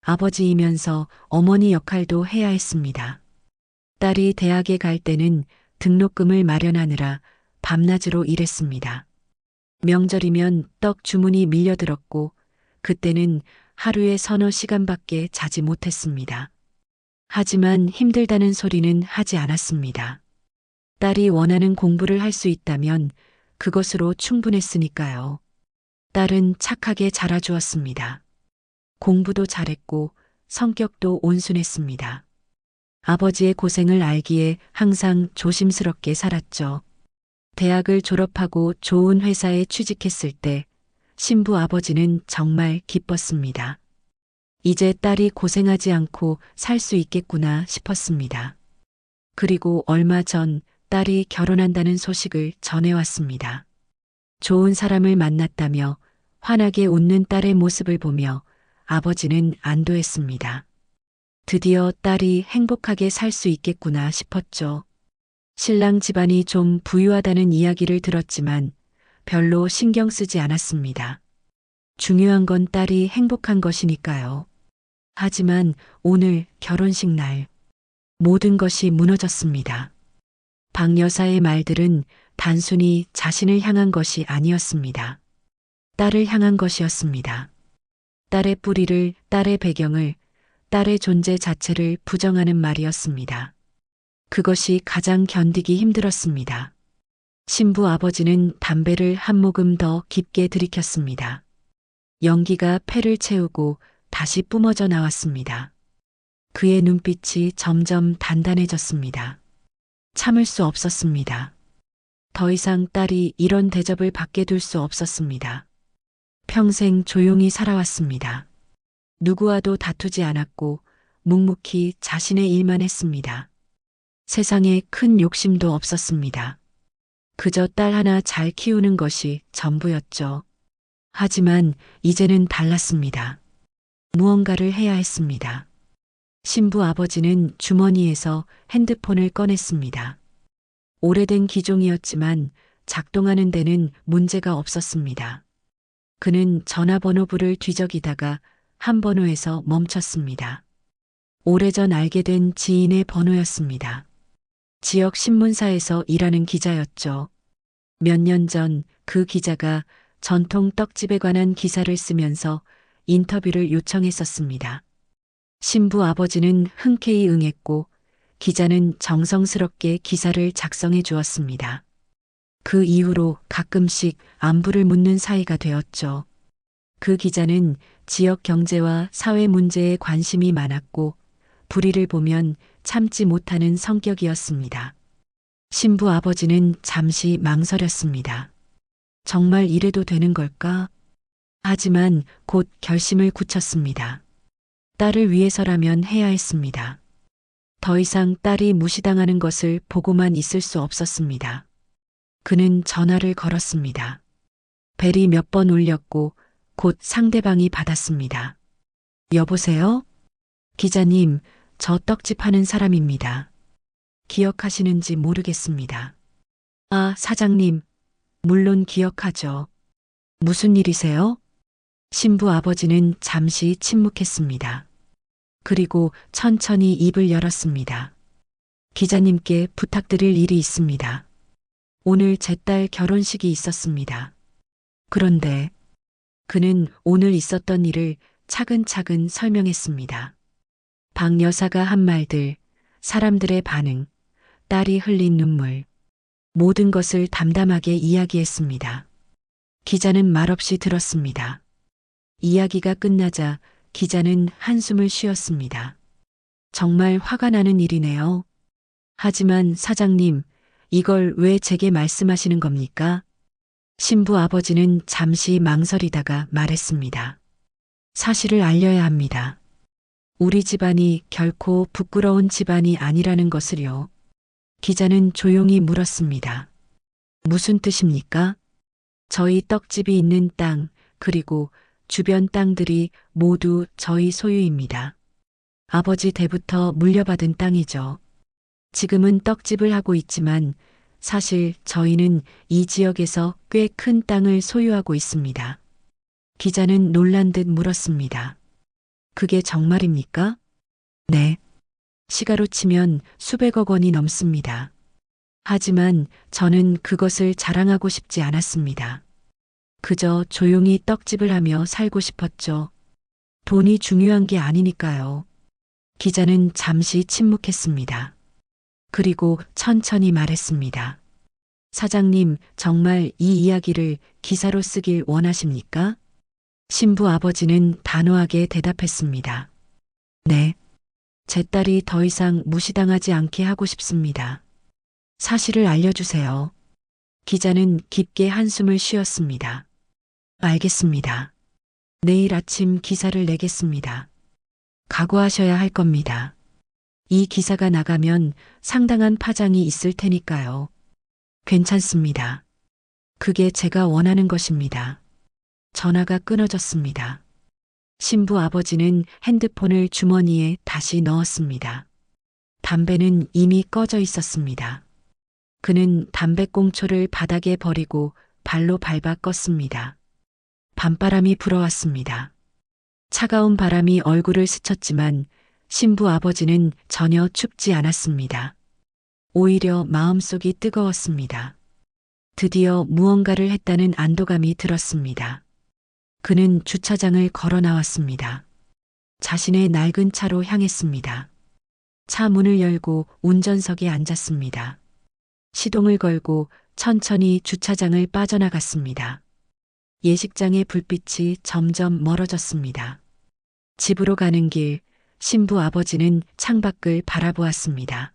아버지이면서 어머니 역할도 해야 했습니다. 딸이 대학에 갈 때는 등록금을 마련하느라 밤낮으로 일했습니다. 명절이면 떡 주문이 밀려들었고 그때는 하루에 서너 시간밖에 자지 못했습니다. 하지만 힘들다는 소리는 하지 않았습니다. 딸이 원하는 공부를 할 수 있다면 그것으로 충분했으니까요. 딸은 착하게 자라주었습니다. 공부도 잘했고 성격도 온순했습니다. 아버지의 고생을 알기에 항상 조심스럽게 살았죠. 대학을 졸업하고 좋은 회사에 취직했을 때 신부 아버지는 정말 기뻤습니다. 이제 딸이 고생하지 않고 살 수 있겠구나 싶었습니다. 그리고 얼마 전 딸이 결혼한다는 소식을 전해왔습니다. 좋은 사람을 만났다며 환하게 웃는 딸의 모습을 보며 아버지는 안도했습니다. 드디어 딸이 행복하게 살 수 있겠구나 싶었죠. 신랑 집안이 좀 부유하다는 이야기를 들었지만 별로 신경 쓰지 않았습니다. 중요한 건 딸이 행복한 것이니까요. 하지만 오늘 결혼식 날 모든 것이 무너졌습니다. 박 여사의 말들은 단순히 자신을 향한 것이 아니었습니다. 딸을 향한 것이었습니다. 딸의 뿌리를, 딸의 배경을, 딸의 존재 자체를 부정하는 말이었습니다. 그것이 가장 견디기 힘들었습니다. 신부 아버지는 담배를 한 모금 더 깊게 들이켰습니다. 연기가 폐를 채우고 다시 뿜어져 나왔습니다. 그의 눈빛이 점점 단단해졌습니다. 참을 수 없었습니다. 더 이상 딸이 이런 대접을 받게 둘 수 없었습니다. 평생 조용히 살아왔습니다. 누구와도 다투지 않았고 묵묵히 자신의 일만 했습니다. 세상에 큰 욕심도 없었습니다. 그저 딸 하나 잘 키우는 것이 전부였죠. 하지만 이제는 달랐습니다. 무언가를 해야 했습니다. 신부 아버지는 주머니에서 핸드폰을 꺼냈습니다. 오래된 기종이었지만 작동하는 데는 문제가 없었습니다. 그는 전화번호부를 뒤적이다가 한 번호에서 멈췄습니다. 오래전 알게 된 지인의 번호였습니다. 지역 신문사에서 일하는 기자였죠. 몇 년 전 그 기자가 전통 떡집에 관한 기사를 쓰면서 인터뷰를 요청했었습니다. 신부 아버지는 흔쾌히 응했고 기자는 정성스럽게 기사를 작성해 주었습니다. 그 이후로 가끔씩 안부를 묻는 사이가 되었죠. 그 기자는 지역 경제와 사회 문제에 관심이 많았고 불의를 보면 참지 못하는 성격이었습니다. 신부 아버지는 잠시 망설였습니다. 정말 이래도 되는 걸까? 하지만 곧 결심을 굳혔습니다. 딸을 위해서라면 해야 했습니다. 더 이상 딸이 무시당하는 것을 보고만 있을 수 없었습니다. 그는 전화를 걸었습니다. 벨이 몇 번 울렸고 곧 상대방이 받았습니다. 여보세요? 기자님, 저 떡집 하는 사람입니다. 기억하시는지 모르겠습니다. 아, 사장님, 물론 기억하죠. 무슨 일이세요? 신부 아버지는 잠시 침묵했습니다. 그리고 천천히 입을 열었습니다. 기자님께 부탁드릴 일이 있습니다. 오늘 제 딸 결혼식이 있었습니다. 그런데 그는 오늘 있었던 일을 차근차근 설명했습니다. 박 여사가 한 말들, 사람들의 반응, 딸이 흘린 눈물, 모든 것을 담담하게 이야기했습니다. 기자는 말없이 들었습니다. 이야기가 끝나자 기자는 한숨을 쉬었습니다. 정말 화가 나는 일이네요. 하지만 사장님, 이걸 왜 제게 말씀하시는 겁니까? 신부 아버지는 잠시 망설이다가 말했습니다. 사실을 알려야 합니다. 우리 집안이 결코 부끄러운 집안이 아니라는 것을요. 기자는 조용히 물었습니다. 무슨 뜻입니까? 저희 떡집이 있는 땅, 그리고 주변 땅들이 모두 저희 소유입니다. 아버지 때부터 물려받은 땅이죠. 지금은 떡집을 하고 있지만 사실 저희는 이 지역에서 꽤 큰 땅을 소유하고 있습니다. 기자는 놀란 듯 물었습니다. 그게 정말입니까? 네. 시가로 치면 수백억 원이 넘습니다. 하지만 저는 그것을 자랑하고 싶지 않았습니다. 그저 조용히 떡집을 하며 살고 싶었죠. 돈이 중요한 게 아니니까요. 기자는 잠시 침묵했습니다. 그리고 천천히 말했습니다. 사장님, 정말 이 이야기를 기사로 쓰길 원하십니까? 신부 아버지는 단호하게 대답했습니다. 네. 제 딸이 더 이상 무시당하지 않게 하고 싶습니다. 사실을 알려주세요. 기자는 깊게 한숨을 쉬었습니다. 알겠습니다. 내일 아침 기사를 내겠습니다. 각오하셔야 할 겁니다. 이 기사가 나가면 상당한 파장이 있을 테니까요. 괜찮습니다. 그게 제가 원하는 것입니다. 전화가 끊어졌습니다. 신부 아버지는 핸드폰을 주머니에 다시 넣었습니다. 담배는 이미 꺼져 있었습니다. 그는 담배꽁초를 바닥에 버리고 발로 밟아 껐습니다. 밤바람이 불어왔습니다. 차가운 바람이 얼굴을 스쳤지만 신부 아버지는 전혀 춥지 않았습니다. 오히려 마음속이 뜨거웠습니다. 드디어 무언가를 했다는 안도감이 들었습니다. 그는 주차장을 걸어 나왔습니다. 자신의 낡은 차로 향했습니다. 차 문을 열고 운전석에 앉았습니다. 시동을 걸고 천천히 주차장을 빠져나갔습니다. 예식장의 불빛이 점점 멀어졌습니다. 집으로 가는 길, 신부 아버지는 창밖을 바라보았습니다.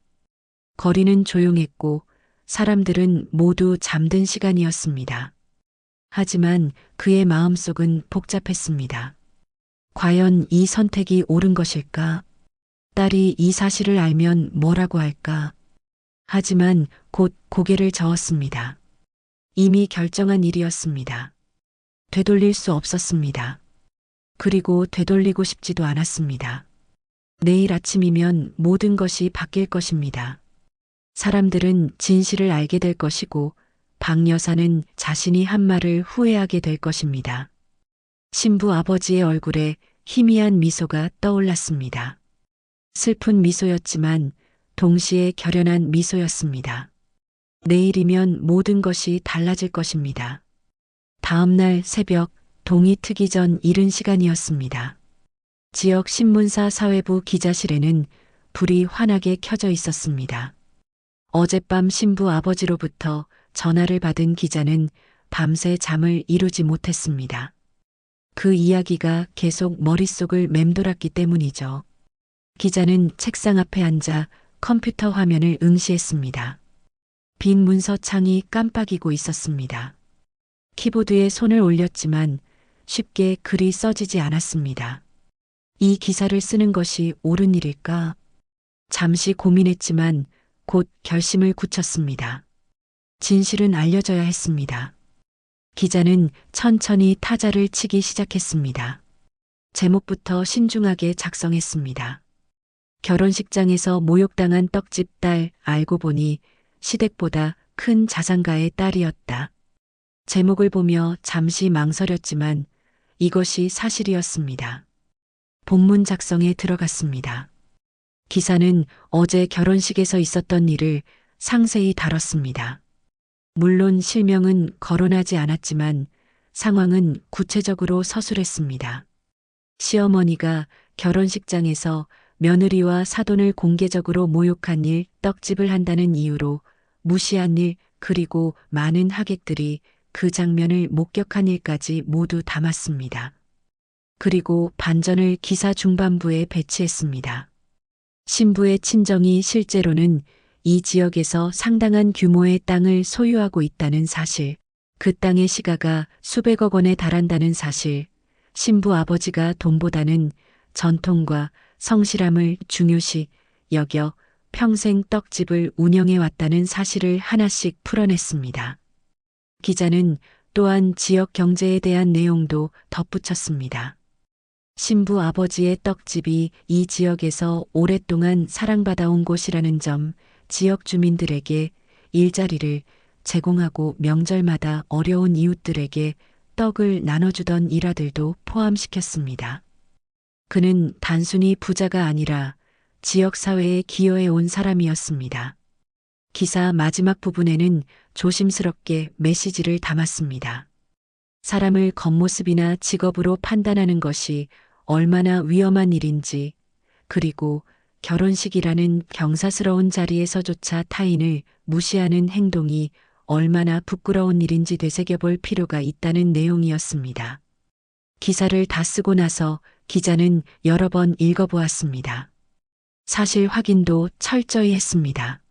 거리는 조용했고 사람들은 모두 잠든 시간이었습니다. 하지만 그의 마음속은 복잡했습니다. 과연 이 선택이 옳은 것일까? 딸이 이 사실을 알면 뭐라고 할까? 하지만 곧 고개를 저었습니다. 이미 결정한 일이었습니다. 되돌릴 수 없었습니다. 그리고 되돌리고 싶지도 않았습니다. 내일 아침이면 모든 것이 바뀔 것입니다. 사람들은 진실을 알게 될 것이고 박 여사는 자신이 한 말을 후회하게 될 것입니다. 신부 아버지의 얼굴에 희미한 미소가 떠올랐습니다. 슬픈 미소였지만 동시에 결연한 미소였습니다. 내일이면 모든 것이 달라질 것입니다. 다음 날 새벽 동이 트기 전 이른 시간이었습니다. 지역 신문사 사회부 기자실에는 불이 환하게 켜져 있었습니다. 어젯밤 신부 아버지로부터 전화를 받은 기자는 밤새 잠을 이루지 못했습니다. 그 이야기가 계속 머릿속을 맴돌았기 때문이죠. 기자는 책상 앞에 앉아 컴퓨터 화면을 응시했습니다. 빈 문서창이 깜빡이고 있었습니다. 키보드에 손을 올렸지만 쉽게 글이 써지지 않았습니다. 이 기사를 쓰는 것이 옳은 일일까? 잠시 고민했지만 곧 결심을 굳혔습니다. 진실은 알려져야 했습니다. 기자는 천천히 타자를 치기 시작했습니다. 제목부터 신중하게 작성했습니다. 결혼식장에서 모욕당한 떡집 딸, 알고 보니 시댁보다 큰 자산가의 딸이었다. 제목을 보며 잠시 망설였지만 이것이 사실이었습니다. 본문 작성에 들어갔습니다. 기사는 어제 결혼식에서 있었던 일을 상세히 다뤘습니다. 물론 실명은 거론하지 않았지만 상황은 구체적으로 서술했습니다. 시어머니가 결혼식장에서 며느리와 사돈을 공개적으로 모욕한 일, 떡집을 한다는 이유로 무시한 일, 그리고 많은 하객들이 그 장면을 목격한 일까지 모두 담았습니다. 그리고 반전을 기사 중반부에 배치했습니다. 신부의 친정이 실제로는 이 지역에서 상당한 규모의 땅을 소유하고 있다는 사실, 그 땅의 시가가 수백억 원에 달한다는 사실, 신부 아버지가 돈보다는 전통과 성실함을 중요시 여겨 평생 떡집을 운영해 왔다는 사실을 하나씩 풀어냈습니다. 기자는 또한 지역 경제에 대한 내용도 덧붙였습니다. 신부 아버지의 떡집이 이 지역에서 오랫동안 사랑받아온 곳이라는 점, 지역 주민들에게 일자리를 제공하고 명절마다 어려운 이웃들에게 떡을 나눠주던 일화들도 포함시켰습니다. 그는 단순히 부자가 아니라 지역사회에 기여해 온 사람이었습니다. 기사 마지막 부분에는 조심스럽게 메시지를 담았습니다. 사람을 겉모습이나 직업으로 판단하는 것이 얼마나 위험한 일인지, 그리고 결혼식이라는 경사스러운 자리에서조차 타인을 무시하는 행동이 얼마나 부끄러운 일인지 되새겨볼 필요가 있다는 내용이었습니다. 기사를 다 쓰고 나서 기자는 여러 번 읽어보았습니다. 사실 확인도 철저히 했습니다.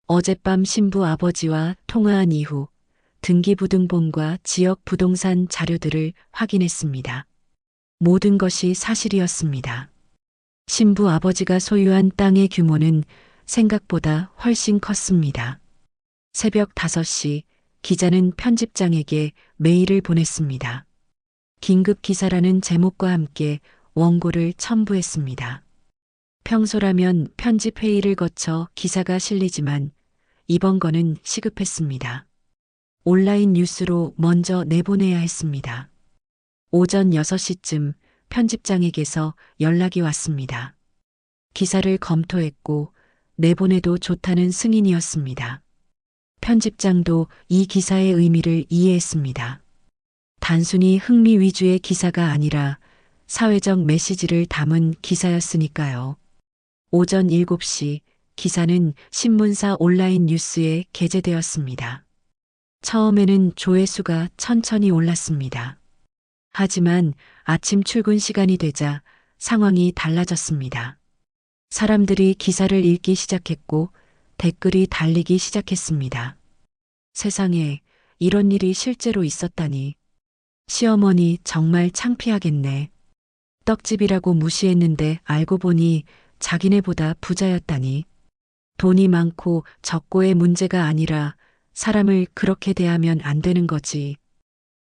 어젯밤 신부 아버지와 통화한 이후 등기부등본과 지역 부동산 자료들을 확인했습니다. 모든 것이 사실이었습니다. 신부 아버지가 소유한 땅의 규모는 생각보다 훨씬 컸습니다. 새벽 5시 기자는 편집장에게 메일을 보냈습니다. 긴급 기사라는 제목과 함께 원고를 첨부했습니다. 평소라면 편집 회의를 거쳐 기사가 실리지만 이번 건은 시급했습니다. 온라인 뉴스로 먼저 내보내야 했습니다. 오전 6시쯤 편집장에게서 연락이 왔습니다. 기사를 검토했고 내보내도 좋다는 승인이었습니다. 편집장도 이 기사의 의미를 이해했습니다. 단순히 흥미 위주의 기사가 아니라 사회적 메시지를 담은 기사였으니까요. 오전 7시 기사는 신문사 온라인 뉴스에 게재되었습니다. 처음에는 조회수가 천천히 올랐습니다. 하지만 아침 출근 시간이 되자 상황이 달라졌습니다. 사람들이 기사를 읽기 시작했고 댓글이 달리기 시작했습니다. 세상에 이런 일이 실제로 있었다니. 시어머니 정말 창피하겠네. 떡집이라고 무시했는데 알고 보니 자기네보다 부자였다니. 돈이 많고 적고의 문제가 아니라 사람을 그렇게 대하면 안 되는 거지.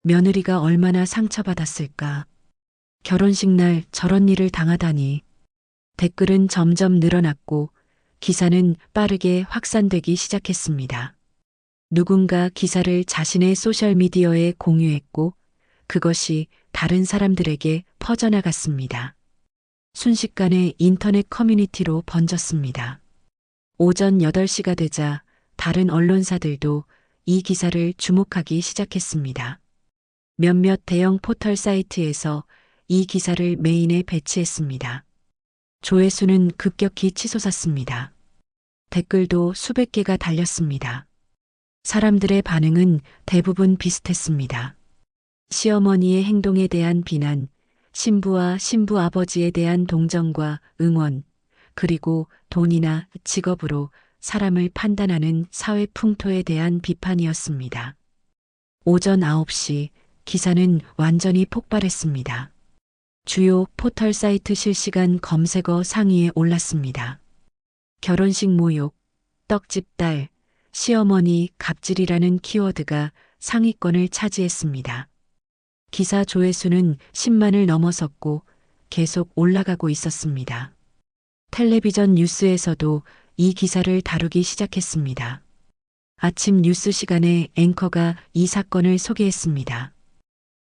며느리가 얼마나 상처받았을까. 결혼식 날 저런 일을 당하다니. 댓글은 점점 늘어났고 기사는 빠르게 확산되기 시작했습니다. 누군가 기사를 자신의 소셜미디어에 공유했고 그것이 다른 사람들에게 퍼져나갔습니다. 순식간에 인터넷 커뮤니티로 번졌습니다. 오전 8시가 되자 다른 언론사들도 이 기사를 주목하기 시작했습니다. 몇몇 대형 포털 사이트에서 이 기사를 메인에 배치했습니다. 조회수는 급격히 치솟았습니다. 댓글도 수백 개가 달렸습니다. 사람들의 반응은 대부분 비슷했습니다. 시어머니의 행동에 대한 비난, 신부와 신부 아버지에 대한 동정과 응원, 그리고 돈이나 직업으로 사람을 판단하는 사회 풍토에 대한 비판이었습니다. 오전 9시 기사는 완전히 폭발했습니다. 주요 포털 사이트 실시간 검색어 상위에 올랐습니다. 결혼식 모욕, 떡집 딸, 시어머니 갑질이라는 키워드가 상위권을 차지했습니다. 기사 조회수는 10만을 넘어섰고 계속 올라가고 있었습니다. 텔레비전 뉴스에서도 이 기사를 다루기 시작했습니다. 아침 뉴스 시간에 앵커가 이 사건을 소개했습니다.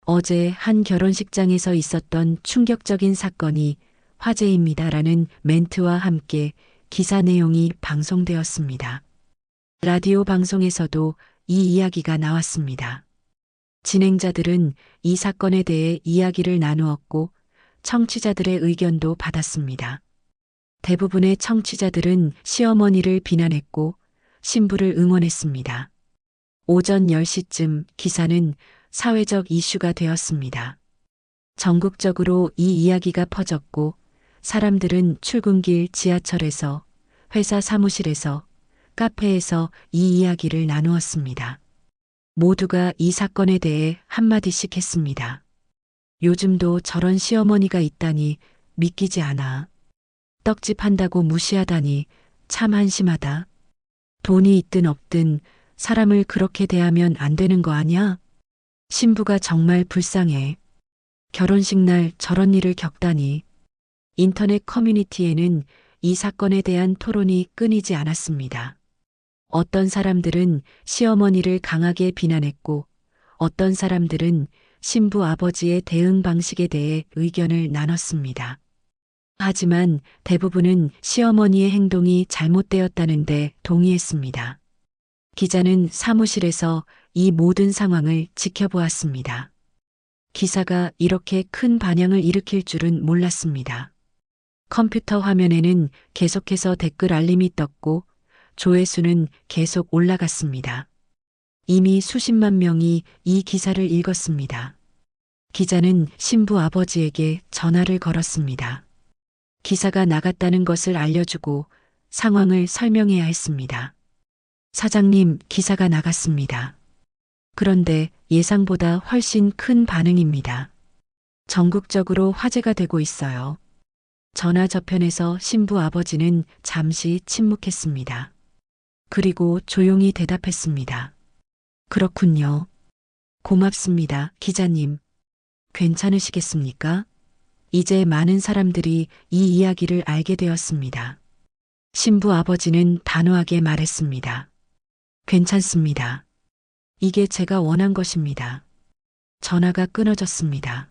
어제 한 결혼식장에서 있었던 충격적인 사건이 화제입니다라는 멘트와 함께 기사 내용이 방송되었습니다. 라디오 방송에서도 이 이야기가 나왔습니다. 진행자들은 이 사건에 대해 이야기를 나누었고 청취자들의 의견도 받았습니다. 대부분의 청취자들은 시어머니를 비난했고 신부를 응원했습니다. 오전 10시쯤 기사는 사회적 이슈가 되었습니다. 전국적으로 이 이야기가 퍼졌고 사람들은 출근길 지하철에서, 회사 사무실에서, 카페에서 이 이야기를 나누었습니다. 모두가 이 사건에 대해 한마디씩 했습니다. 요즘도 저런 시어머니가 있다니 믿기지 않아. 떡집 한다고 무시하다니 참 한심하다. 돈이 있든 없든 사람을 그렇게 대하면 안 되는 거 아냐? 신부가 정말 불쌍해. 결혼식 날 저런 일을 겪다니. 인터넷 커뮤니티에는 이 사건에 대한 토론이 끊이지 않았습니다. 어떤 사람들은 시어머니를 강하게 비난했고 어떤 사람들은 신부 아버지의 대응 방식에 대해 의견을 나눴습니다. 하지만 대부분은 시어머니의 행동이 잘못되었다는데 동의했습니다. 기자는 사무실에서 이 모든 상황을 지켜보았습니다. 기사가 이렇게 큰 반향을 일으킬 줄은 몰랐습니다. 컴퓨터 화면에는 계속해서 댓글 알림이 떴고 조회수는 계속 올라갔습니다. 이미 수십만 명이 이 기사를 읽었습니다. 기자는 신부 아버지에게 전화를 걸었습니다. 기사가 나갔다는 것을 알려주고 상황을 설명해야 했습니다. 사장님, 기사가 나갔습니다. 그런데 예상보다 훨씬 큰 반응입니다. 전국적으로 화제가 되고 있어요. 전화 저편에서 신부 아버지는 잠시 침묵했습니다. 그리고 조용히 대답했습니다. 그렇군요. 고맙습니다, 기자님. 괜찮으시겠습니까? 이제 많은 사람들이 이 이야기를 알게 되었습니다. 신부 아버지는 단호하게 말했습니다. 괜찮습니다. 이게 제가 원한 것입니다. 전화가 끊어졌습니다.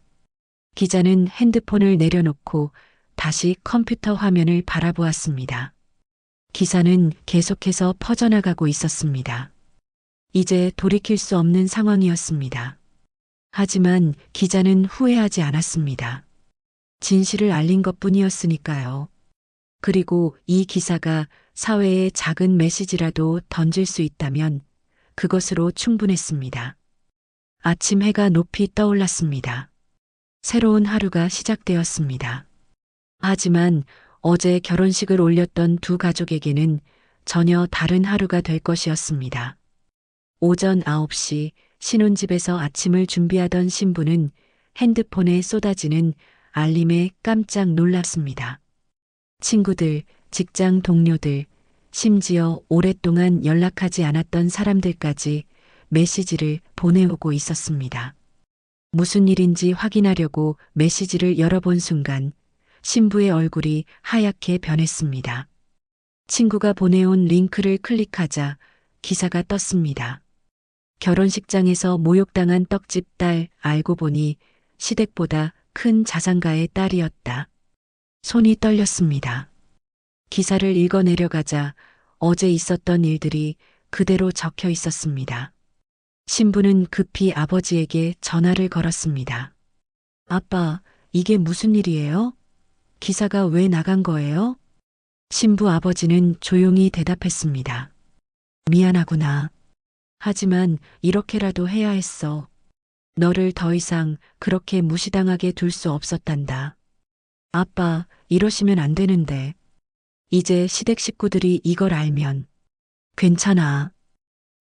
기자는 핸드폰을 내려놓고 다시 컴퓨터 화면을 바라보았습니다. 기사는 계속해서 퍼져나가고 있었습니다. 이제 돌이킬 수 없는 상황이었습니다. 하지만 기자는 후회하지 않았습니다. 진실을 알린 것뿐이었으니까요. 그리고 이 기사가 사회에 작은 메시지라도 던질 수 있다면 그것으로 충분했습니다. 아침 해가 높이 떠올랐습니다. 새로운 하루가 시작되었습니다. 하지만 어제 결혼식을 올렸던 두 가족에게는 전혀 다른 하루가 될 것이었습니다. 오전 9시 신혼집에서 아침을 준비하던 신부는 핸드폰에 쏟아지는 알림에 깜짝 놀랐습니다. 친구들, 직장 동료들, 심지어 오랫동안 연락하지 않았던 사람들까지 메시지를 보내오고 있었습니다. 무슨 일인지 확인하려고 메시지를 열어본 순간 신부의 얼굴이 하얗게 변했습니다. 친구가 보내온 링크를 클릭하자 기사가 떴습니다. 결혼식장에서 모욕당한 떡집 딸, 알고 보니 시댁보다 큰 자산가의 딸이었다. 손이 떨렸습니다. 기사를 읽어 내려가자 어제 있었던 일들이 그대로 적혀 있었습니다. 신부는 급히 아버지에게 전화를 걸었습니다. 아빠, 이게 무슨 일이에요? 기사가 왜 나간 거예요? 신부 아버지는 조용히 대답했습니다. 미안하구나. 하지만 이렇게라도 해야 했어. 너를 더 이상 그렇게 무시당하게 둘 수 없었단다. 아빠, 이러시면 안 되는데. 이제 시댁 식구들이 이걸 알면. 괜찮아.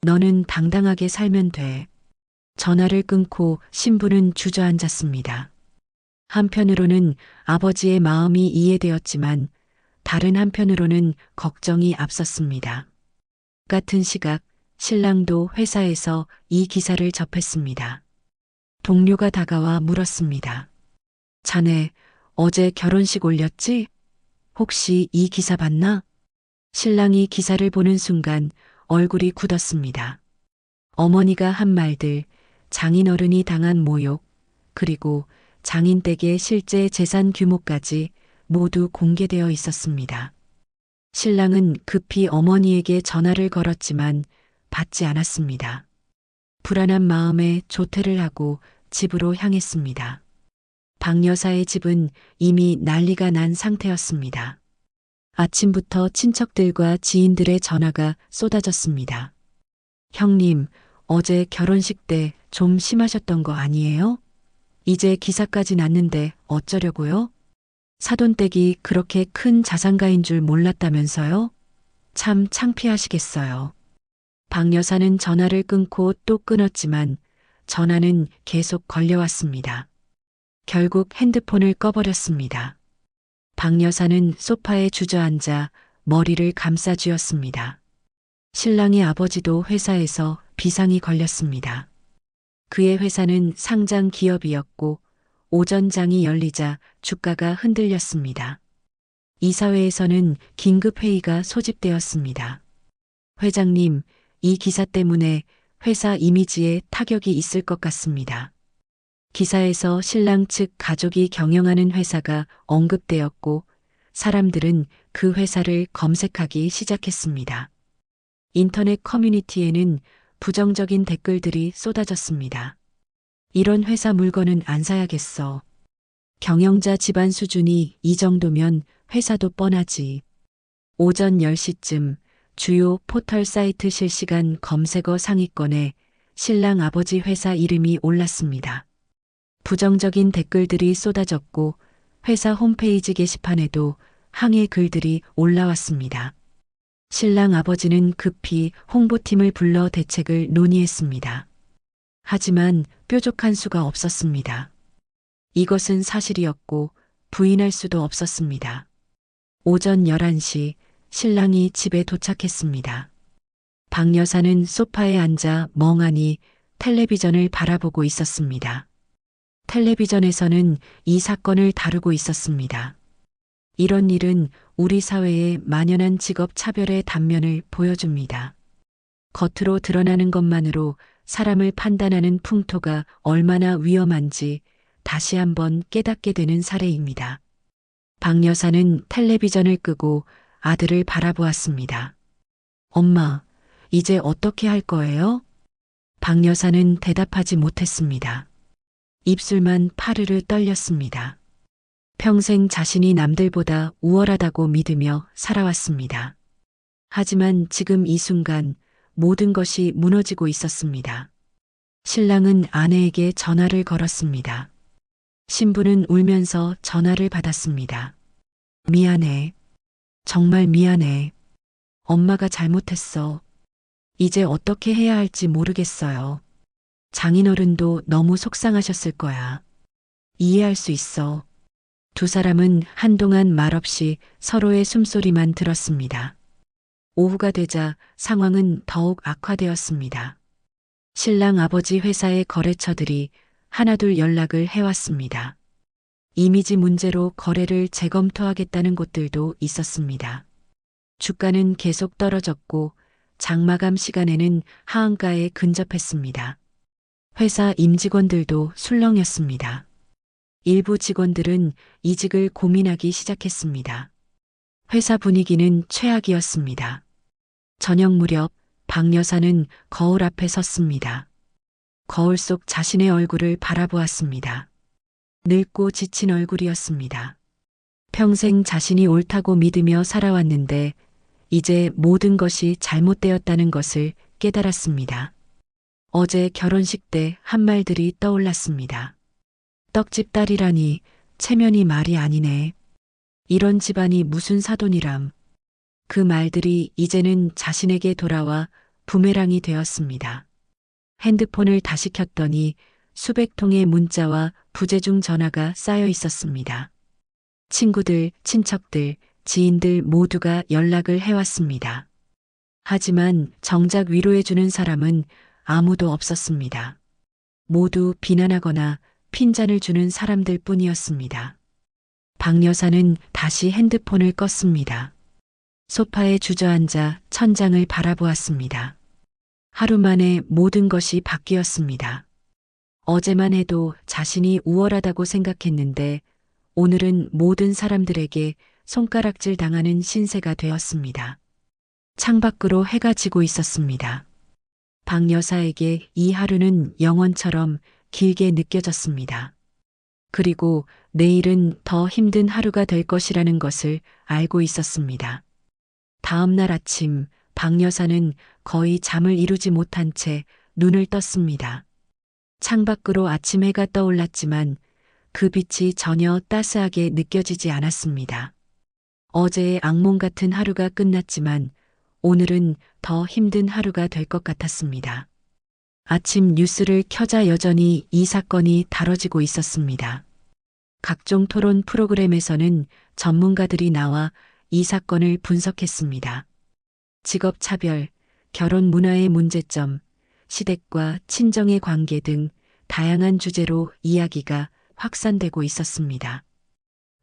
너는 당당하게 살면 돼. 전화를 끊고 신부는 주저앉았습니다. 한편으로는 아버지의 마음이 이해되었지만 다른 한편으로는 걱정이 앞섰습니다. 같은 시각 신랑도 회사에서 이 기사를 접했습니다. 동료가 다가와 물었습니다. 자네 어제 결혼식 올렸지? 혹시 이 기사 봤나? 신랑이 기사를 보는 순간 얼굴이 굳었습니다. 어머니가 한 말들, 장인어른이 당한 모욕, 그리고 장인 댁의 실제 재산 규모까지 모두 공개되어 있었습니다. 신랑은 급히 어머니에게 전화를 걸었지만 받지 않았습니다. 불안한 마음에 조퇴를 하고 집으로 향했습니다. 박 여사의 집은 이미 난리가 난 상태였습니다. 아침부터 친척들과 지인들의 전화가 쏟아졌습니다. 형님, 어제 결혼식 때 좀 심하셨던 거 아니에요? 이제 기사까지 났는데 어쩌려고요? 사돈댁이 그렇게 큰 자산가인 줄 몰랐다면서요? 참 창피하시겠어요. 박 여사는 전화를 끊고 또 끊었지만 전화는 계속 걸려왔습니다. 결국 핸드폰을 꺼버렸습니다. 박 여사는 소파에 주저앉아 머리를 감싸쥐었습니다. 신랑의 아버지도 회사에서 비상이 걸렸습니다. 그의 회사는 상장 기업이었고 오전장이 열리자 주가가 흔들렸습니다. 이사회에서는 긴급 회의가 소집되었습니다. 회장님, 이 기사 때문에 회사 이미지에 타격이 있을 것 같습니다. 기사에서 신랑 측 가족이 경영하는 회사가 언급되었고 사람들은 그 회사를 검색하기 시작했습니다. 인터넷 커뮤니티에는 부정적인 댓글들이 쏟아졌습니다. 이런 회사 물건은 안 사야겠어. 경영자 집안 수준이 이 정도면 회사도 뻔하지. 오전 10시쯤 주요 포털 사이트 실시간 검색어 상위권에 신랑 아버지 회사 이름이 올랐습니다. 부정적인 댓글들이 쏟아졌고 회사 홈페이지 게시판에도 항의 글들이 올라왔습니다. 신랑 아버지는 급히 홍보팀을 불러 대책을 논의했습니다. 하지만 뾰족한 수가 없었습니다. 이것은 사실이었고 부인할 수도 없었습니다. 오전 11시 신랑이 집에 도착했습니다. 박 여사는 소파에 앉아 멍하니 텔레비전을 바라보고 있었습니다. 텔레비전에서는 이 사건을 다루고 있었습니다. 이런 일은 우리 사회의 만연한 직업 차별의 단면을 보여줍니다. 겉으로 드러나는 것만으로 사람을 판단하는 풍토가 얼마나 위험한지 다시 한번 깨닫게 되는 사례입니다. 박 여사는 텔레비전을 끄고 아들을 바라보았습니다. 엄마, 이제 어떻게 할 거예요? 박 여사는 대답하지 못했습니다. 입술만 파르르 떨렸습니다. 평생 자신이 남들보다 우월하다고 믿으며 살아왔습니다. 하지만 지금 이 순간 모든 것이 무너지고 있었습니다. 신랑은 아내에게 전화를 걸었습니다. 신부는 울면서 전화를 받았습니다. 미안해. 정말 미안해. 엄마가 잘못했어. 이제 어떻게 해야 할지 모르겠어요. 장인어른도 너무 속상하셨을 거야. 이해할 수 있어. 두 사람은 한동안 말없이 서로의 숨소리만 들었습니다. 오후가 되자 상황은 더욱 악화되었습니다. 신랑 아버지 회사의 거래처들이 하나둘 연락을 해왔습니다. 이미지 문제로 거래를 재검토하겠다는 곳들도 있었습니다. 주가는 계속 떨어졌고 장마감 시간에는 하한가에 근접했습니다. 회사 임직원들도 술렁였습니다. 일부 직원들은 이직을 고민하기 시작했습니다. 회사 분위기는 최악이었습니다. 저녁 무렵 박 여사는 거울 앞에 섰습니다. 거울 속 자신의 얼굴을 바라보았습니다. 늙고 지친 얼굴이었습니다. 평생 자신이 옳다고 믿으며 살아왔는데 이제 모든 것이 잘못되었다는 것을 깨달았습니다. 어제 결혼식 때 한 말들이 떠올랐습니다. 떡집 딸이라니 체면이 말이 아니네. 이런 집안이 무슨 사돈이람. 그 말들이 이제는 자신에게 돌아와 부메랑이 되었습니다. 핸드폰을 다시 켰더니 수백 통의 문자와 부재중 전화가 쌓여 있었습니다. 친구들, 친척들, 지인들 모두가 연락을 해왔습니다. 하지만 정작 위로해주는 사람은 아무도 없었습니다. 모두 비난하거나 핀잔을 주는 사람들 뿐이었습니다. 박 여사는 다시 핸드폰을 껐습니다. 소파에 주저앉아 천장을 바라보았습니다. 하루 만에 모든 것이 바뀌었습니다. 어제만 해도 자신이 우월하다고 생각했는데 오늘은 모든 사람들에게 손가락질 당하는 신세가 되었습니다. 창밖으로 해가 지고 있었습니다. 박 여사에게 이 하루는 영원처럼 길게 느껴졌습니다. 그리고 내일은 더 힘든 하루가 될 것이라는 것을 알고 있었습니다. 다음 날 아침 박 여사는 거의 잠을 이루지 못한 채 눈을 떴습니다. 창밖으로 아침 해가 떠올랐지만 그 빛이 전혀 따스하게 느껴지지 않았습니다. 어제의 악몽 같은 하루가 끝났지만 오늘은 더 힘든 하루가 될 것 같았습니다. 아침 뉴스를 켜자 여전히 이 사건이 다뤄지고 있었습니다. 각종 토론 프로그램에서는 전문가들이 나와 이 사건을 분석했습니다. 직업차별, 결혼 문화의 문제점, 시댁과 친정의 관계 등 다양한 주제로 이야기가 확산되고 있었습니다.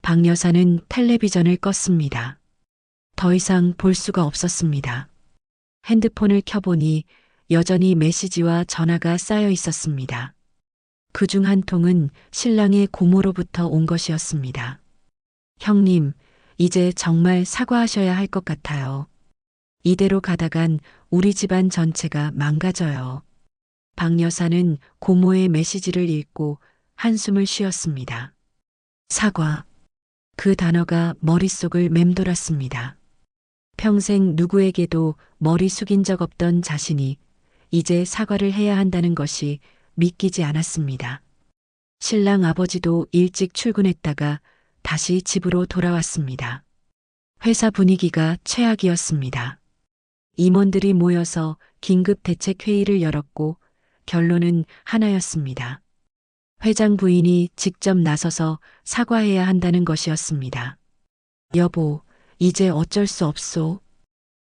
박 여사는 텔레비전을 껐습니다. 더 이상 볼 수가 없었습니다. 핸드폰을 켜보니 여전히 메시지와 전화가 쌓여 있었습니다. 그중 한 통은 신랑의 고모로부터 온 것이었습니다. 형님, 이제 정말 사과하셔야 할 것 같아요. 이대로 가다간 우리 집안 전체가 망가져요. 박 여사는 고모의 메시지를 읽고 한숨을 쉬었습니다. 사과. 그 단어가 머릿속을 맴돌았습니다. 평생 누구에게도 머리 숙인 적 없던 자신이 이제 사과를 해야 한다는 것이 믿기지 않았습니다. 신랑 아버지도 일찍 출근했다가 다시 집으로 돌아왔습니다. 회사 분위기가 최악이었습니다. 임원들이 모여서 긴급 대책 회의를 열었고 결론은 하나였습니다. 회장 부인이 직접 나서서 사과해야 한다는 것이었습니다. 여보, 이제 어쩔 수 없소.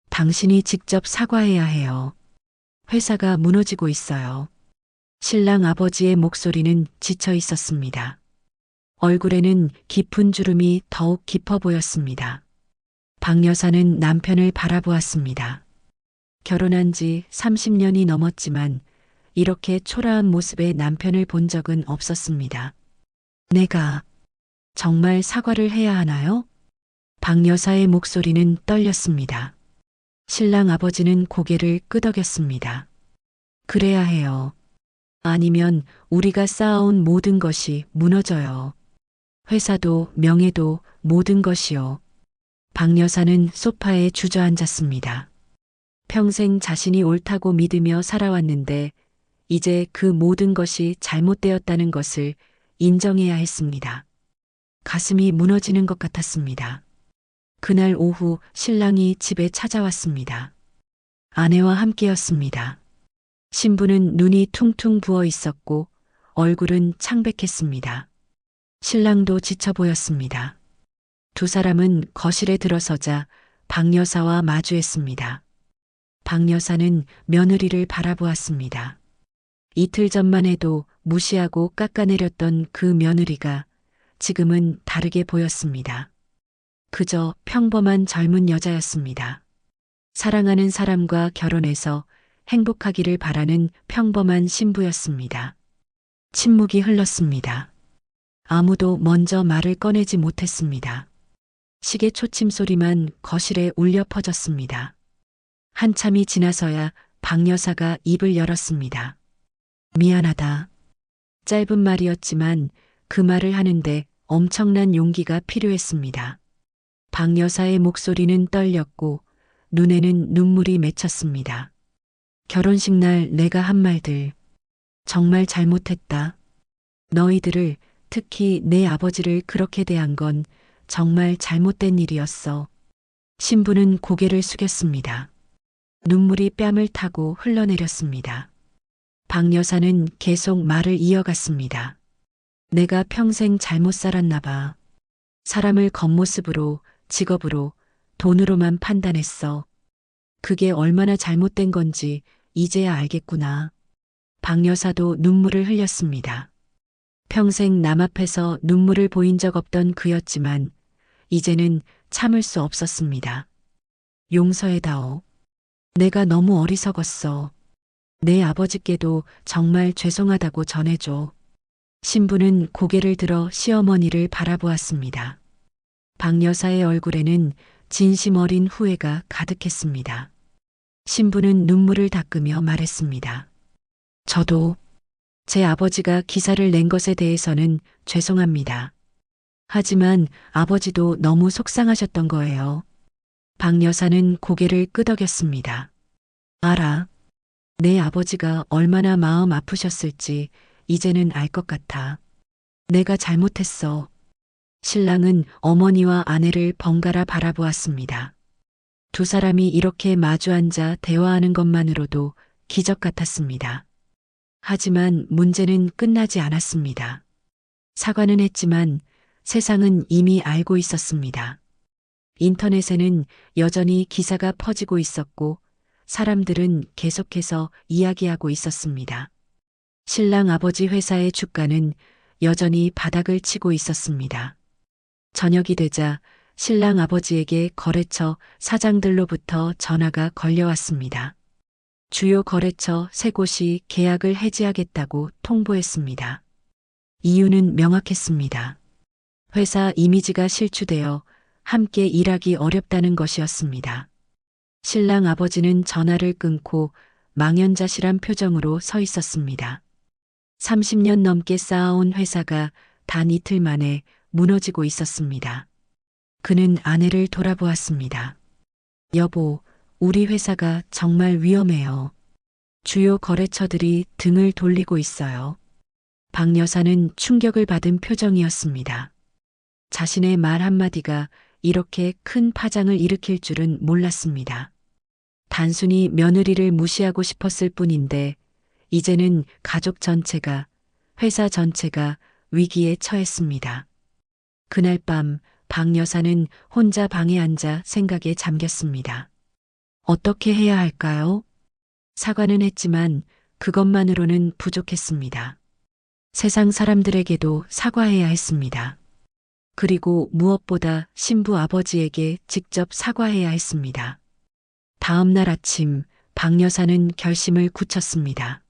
당신이 직접 사과해야 해요. 회사가 무너지고 있어요. 신랑 아버지의 목소리는 지쳐 있었습니다. 얼굴에는 깊은 주름이 더욱 깊어 보였습니다. 박 여사는 남편을 바라보았습니다. 결혼한 지 30년이 넘었지만 이렇게 초라한 모습의 남편을 본 적은 없었습니다. 내가 정말 사과를 해야 하나요? 박 여사의 목소리는 떨렸습니다. 신랑 아버지는 고개를 끄덕였습니다. 그래야 해요. 아니면 우리가 쌓아온 모든 것이 무너져요. 회사도 명예도 모든 것이요. 박 여사는 소파에 주저앉았습니다. 평생 자신이 옳다고 믿으며 살아왔는데 이제 그 모든 것이 잘못되었다는 것을 인정해야 했습니다. 가슴이 무너지는 것 같았습니다. 그날 오후 신랑이 집에 찾아왔습니다. 아내와 함께였습니다. 신부는 눈이 퉁퉁 부어 있었고 얼굴은 창백했습니다. 신랑도 지쳐 보였습니다. 두 사람은 거실에 들어서자 박 여사와 마주했습니다. 박 여사는 며느리를 바라보았습니다. 이틀 전만 해도 무시하고 깎아내렸던 그 며느리가 지금은 다르게 보였습니다. 그저 평범한 젊은 여자였습니다. 사랑하는 사람과 결혼해서 행복하기를 바라는 평범한 신부였습니다. 침묵이 흘렀습니다. 아무도 먼저 말을 꺼내지 못했습니다. 시계 초침 소리만 거실에 울려 퍼졌습니다. 한참이 지나서야 박 여사가 입을 열었습니다. 미안하다. 짧은 말이었지만 그 말을 하는데 엄청난 용기가 필요했습니다. 박 여사의 목소리는 떨렸고 눈에는 눈물이 맺혔습니다. 결혼식 날 내가 한 말들 정말 잘못했다. 너희들을 특히 내 아버지를 그렇게 대한 건 정말 잘못된 일이었어. 신부는 고개를 숙였습니다. 눈물이 뺨을 타고 흘러내렸습니다. 박 여사는 계속 말을 이어갔습니다. 내가 평생 잘못 살았나 봐. 사람을 겉모습으로, 직업으로, 돈으로만 판단했어. 그게 얼마나 잘못된 건지 이제야 알겠구나. 박 여사도 눈물을 흘렸습니다. 평생 남 앞에서 눈물을 보인 적 없던 그였지만 이제는 참을 수 없었습니다. 용서해다오. 내가 너무 어리석었어. 내 아버지께도 정말 죄송하다고 전해줘. 신부는 고개를 들어 시어머니를 바라보았습니다. 박 여사의 얼굴에는 진심 어린 후회가 가득했습니다. 신부는 눈물을 닦으며 말했습니다. 저도 제 아버지가 기사를 낸 것에 대해서는 죄송합니다. 하지만 아버지도 너무 속상하셨던 거예요. 박 여사는 고개를 끄덕였습니다. 알아. 내 아버지가 얼마나 마음 아프셨을지 이제는 알 것 같아. 내가 잘못했어. 신랑은 어머니와 아내를 번갈아 바라보았습니다. 두 사람이 이렇게 마주 앉아 대화하는 것만으로도 기적 같았습니다. 하지만 문제는 끝나지 않았습니다. 사과는 했지만 세상은 이미 알고 있었습니다. 인터넷에는 여전히 기사가 퍼지고 있었고 사람들은 계속해서 이야기하고 있었습니다. 신랑 아버지 회사의 주가는 여전히 바닥을 치고 있었습니다. 저녁이 되자 신랑 아버지에게 거래처 사장들로부터 전화가 걸려왔습니다. 주요 거래처 3곳이 계약을 해지하겠다고 통보했습니다. 이유는 명확했습니다. 회사 이미지가 실추되어 함께 일하기 어렵다는 것이었습니다. 신랑 아버지는 전화를 끊고 망연자실한 표정으로 서 있었습니다. 30년 넘게 쌓아온 회사가 단 이틀 만에 무너지고 있었습니다. 그는 아내를 돌아보았습니다. 여보, 우리 회사가 정말 위험해요. 주요 거래처들이 등을 돌리고 있어요. 박 여사는 충격을 받은 표정이었습니다. 자신의 말 한마디가 이렇게 큰 파장을 일으킬 줄은 몰랐습니다. 단순히 며느리를 무시하고 싶었을 뿐인데 이제는 가족 전체가, 회사 전체가 위기에 처했습니다. 그날 밤 박 여사는 혼자 방에 앉아 생각에 잠겼습니다. 어떻게 해야 할까요? 사과는 했지만 그것만으로는 부족했습니다. 세상 사람들에게도 사과해야 했습니다. 그리고 무엇보다 신부 아버지에게 직접 사과해야 했습니다. 다음 날 아침 박 여사는 결심을 굳혔습니다.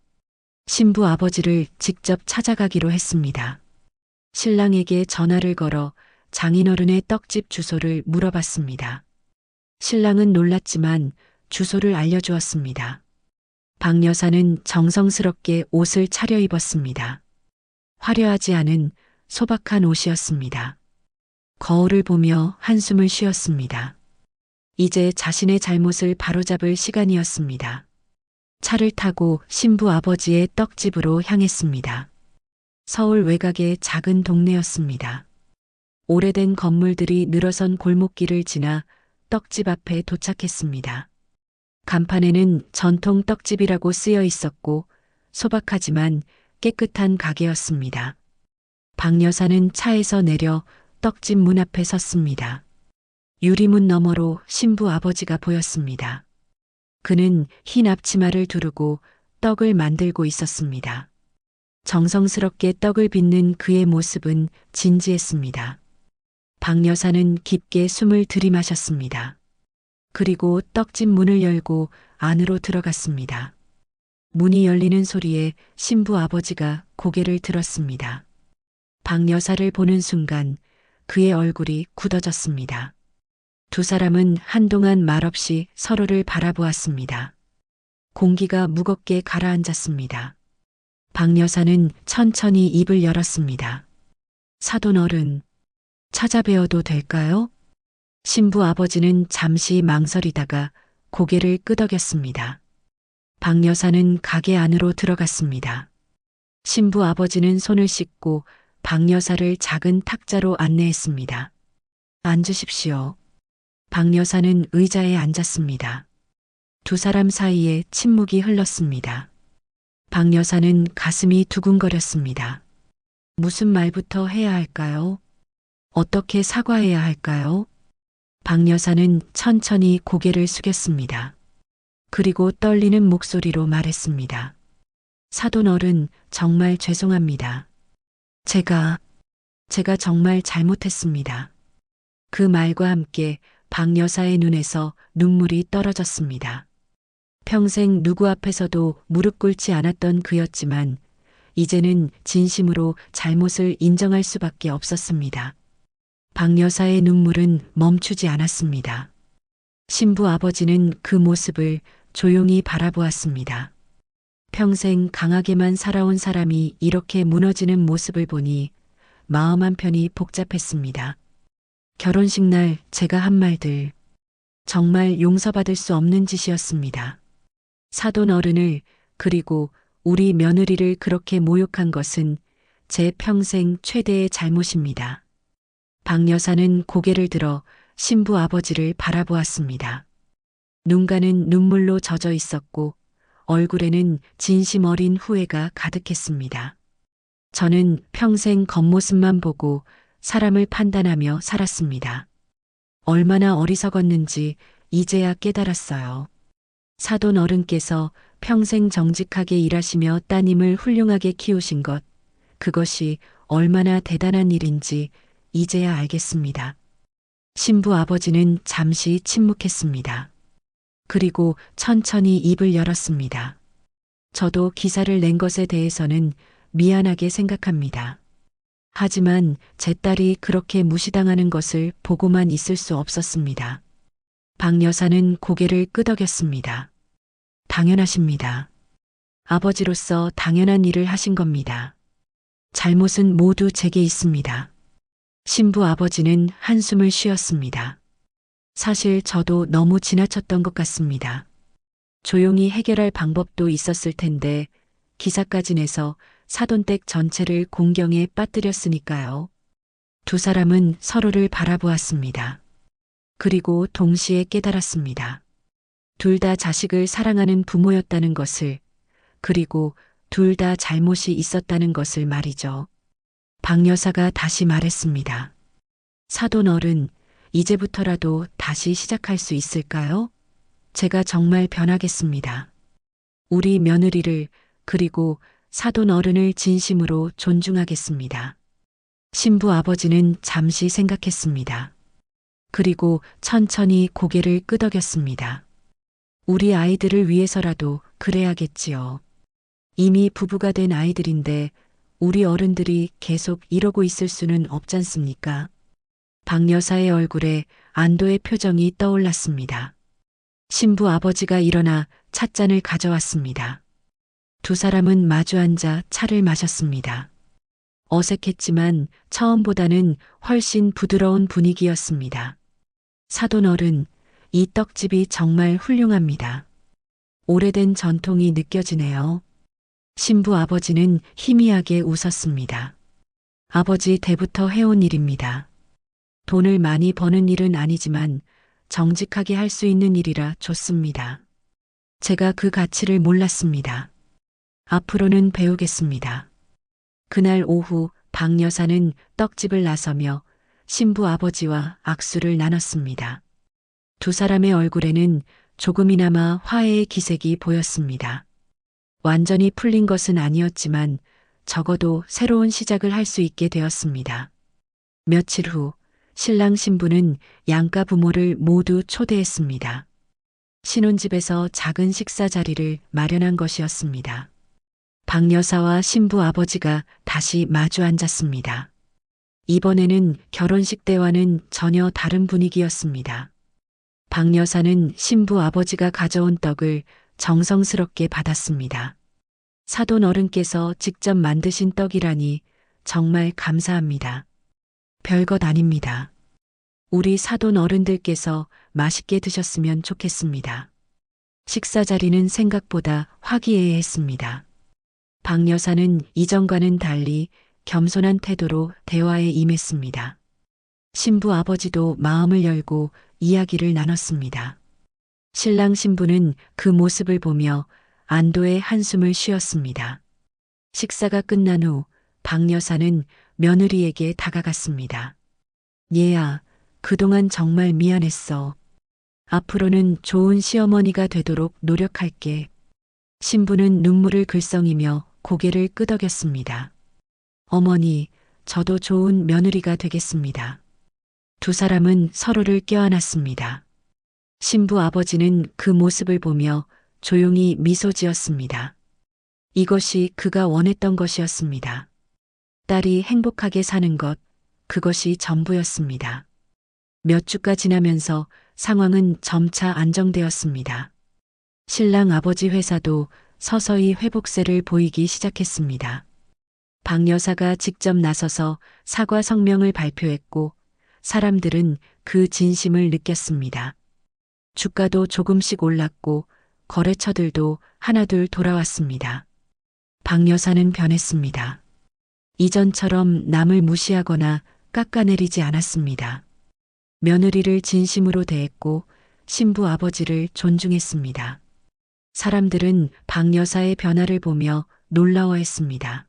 신부 아버지를 직접 찾아가기로 했습니다. 신랑에게 전화를 걸어 장인어른의 떡집 주소를 물어봤습니다. 신랑은 놀랐지만 주소를 알려주었습니다. 박 여사는 정성스럽게 옷을 차려입었습니다. 화려하지 않은 소박한 옷이었습니다. 거울을 보며 한숨을 쉬었습니다. 이제 자신의 잘못을 바로잡을 시간이었습니다. 차를 타고 신부 아버지의 떡집으로 향했습니다. 서울 외곽의 작은 동네였습니다. 오래된 건물들이 늘어선 골목길을 지나 떡집 앞에 도착했습니다. 간판에는 전통 떡집이라고 쓰여 있었고 소박하지만 깨끗한 가게였습니다. 박 여사는 차에서 내려 떡집 문 앞에 섰습니다. 유리문 너머로 신부 아버지가 보였습니다. 그는 흰 앞치마를 두르고 떡을 만들고 있었습니다. 정성스럽게 떡을 빚는 그의 모습은 진지했습니다. 박 여사는 깊게 숨을 들이마셨습니다. 그리고 떡집 문을 열고 안으로 들어갔습니다. 문이 열리는 소리에 신부 아버지가 고개를 들었습니다. 박 여사를 보는 순간 그의 얼굴이 굳어졌습니다. 두 사람은 한동안 말없이 서로를 바라보았습니다. 공기가 무겁게 가라앉았습니다. 박 여사는 천천히 입을 열었습니다. 사돈 어른, 찾아뵈어도 될까요? 신부 아버지는 잠시 망설이다가 고개를 끄덕였습니다. 박 여사는 가게 안으로 들어갔습니다. 신부 아버지는 손을 씻고 박 여사를 작은 탁자로 안내했습니다. 앉으십시오. 박 여사는 의자에 앉았습니다. 두 사람 사이에 침묵이 흘렀습니다. 박 여사는 가슴이 두근거렸습니다. 무슨 말부터 해야 할까요? 어떻게 사과해야 할까요? 박 여사는 천천히 고개를 숙였습니다. 그리고 떨리는 목소리로 말했습니다. 사돈 어른, 정말 죄송합니다. 제가 정말 잘못했습니다. 그 말과 함께 박 여사의 눈에서 눈물이 떨어졌습니다. 평생 누구 앞에서도 무릎 꿇지 않았던 그였지만 이제는 진심으로 잘못을 인정할 수밖에 없었습니다. 박 여사의 눈물은 멈추지 않았습니다. 신부 아버지는 그 모습을 조용히 바라보았습니다. 평생 강하게만 살아온 사람이 이렇게 무너지는 모습을 보니 마음 한편이 복잡했습니다. 결혼식 날 제가 한 말들 정말 용서받을 수 없는 짓이었습니다. 사돈 어른을 그리고 우리 며느리를 그렇게 모욕한 것은 제 평생 최대의 잘못입니다. 박 여사는 고개를 들어 신부 아버지를 바라보았습니다. 눈가는 눈물로 젖어 있었고 얼굴에는 진심 어린 후회가 가득했습니다. 저는 평생 겉모습만 보고 사람을 판단하며 살았습니다. 얼마나 어리석었는지 이제야 깨달았어요. 사돈 어른께서 평생 정직하게 일하시며 따님을 훌륭하게 키우신 것, 그것이 얼마나 대단한 일인지 이제야 알겠습니다. 신부 아버지는 잠시 침묵했습니다. 그리고 천천히 입을 열었습니다. 저도 기사를 낸 것에 대해서는 미안하게 생각합니다. 하지만 제 딸이 그렇게 무시당하는 것을 보고만 있을 수 없었습니다. 박 여사는 고개를 끄덕였습니다. 당연하십니다. 아버지로서 당연한 일을 하신 겁니다. 잘못은 모두 제게 있습니다. 신부 아버지는 한숨을 쉬었습니다. 사실 저도 너무 지나쳤던 것 같습니다. 조용히 해결할 방법도 있었을 텐데 기사까지 내서 사돈댁 전체를 공경에 빠뜨렸으니까요. 두 사람은 서로를 바라보았습니다. 그리고 동시에 깨달았습니다. 둘 다 자식을 사랑하는 부모였다는 것을, 그리고 둘 다 잘못이 있었다는 것을 말이죠. 박 여사가 다시 말했습니다. 사돈 어른, 이제부터라도 다시 시작할 수 있을까요? 제가 정말 변하겠습니다. 우리 며느리를, 그리고 사돈 어른을 진심으로 존중하겠습니다. 신부 아버지는 잠시 생각했습니다. 그리고 천천히 고개를 끄덕였습니다. 우리 아이들을 위해서라도 그래야겠지요. 이미 부부가 된 아이들인데 우리 어른들이 계속 이러고 있을 수는 없잖습니까? 박 여사의 얼굴에 안도의 표정이 떠올랐습니다. 신부 아버지가 일어나 찻잔을 가져왔습니다. 두 사람은 마주 앉아 차를 마셨습니다. 어색했지만 처음보다는 훨씬 부드러운 분위기였습니다. 사돈 어른, 이 떡집이 정말 훌륭합니다. 오래된 전통이 느껴지네요. 신부 아버지는 희미하게 웃었습니다. 아버지 때부터 해온 일입니다. 돈을 많이 버는 일은 아니지만 정직하게 할 수 있는 일이라 좋습니다. 제가 그 가치를 몰랐습니다. 앞으로는 배우겠습니다. 그날 오후 박 여사는 떡집을 나서며 신부 아버지와 악수를 나눴습니다. 두 사람의 얼굴에는 조금이나마 화해의 기색이 보였습니다. 완전히 풀린 것은 아니었지만 적어도 새로운 시작을 할 수 있게 되었습니다. 며칠 후 신랑 신부는 양가 부모를 모두 초대했습니다. 신혼집에서 작은 식사 자리를 마련한 것이었습니다. 박 여사와 신부 아버지가 다시 마주 앉았습니다. 이번에는 결혼식 때와는 전혀 다른 분위기였습니다. 박 여사는 신부 아버지가 가져온 떡을 정성스럽게 받았습니다. 사돈 어른께서 직접 만드신 떡이라니 정말 감사합니다. 별것 아닙니다. 우리 사돈 어른들께서 맛있게 드셨으면 좋겠습니다. 식사 자리는 생각보다 화기애애했습니다. 박 여사는 이전과는 달리 겸손한 태도로 대화에 임했습니다. 신부 아버지도 마음을 열고 이야기를 나눴습니다. 신랑 신부는 그 모습을 보며 안도의 한숨을 쉬었습니다. 식사가 끝난 후 박 여사는 며느리에게 다가갔습니다. 얘야, 그동안 정말 미안했어. 앞으로는 좋은 시어머니가 되도록 노력할게. 신부는 눈물을 글썽이며 고개를 끄덕였습니다. 어머니, 저도 좋은 며느리가 되겠습니다. 두 사람은 서로를 껴안았습니다. 신부 아버지는 그 모습을 보며 조용히 미소 지었습니다. 이것이 그가 원했던 것이었습니다. 딸이 행복하게 사는 것, 그것이 전부였습니다. 몇 주가 지나면서 상황은 점차 안정되었습니다. 신랑 아버지 회사도 서서히 회복세를 보이기 시작했습니다. 박 여사가 직접 나서서 사과 성명을 발표했고 사람들은 그 진심을 느꼈습니다. 주가도 조금씩 올랐고 거래처들도 하나둘 돌아왔습니다. 박 여사는 변했습니다. 이전처럼 남을 무시하거나 깎아내리지 않았습니다. 며느리를 진심으로 대했고 신부 아버지를 존중했습니다. 사람들은 박 여사의 변화를 보며 놀라워했습니다.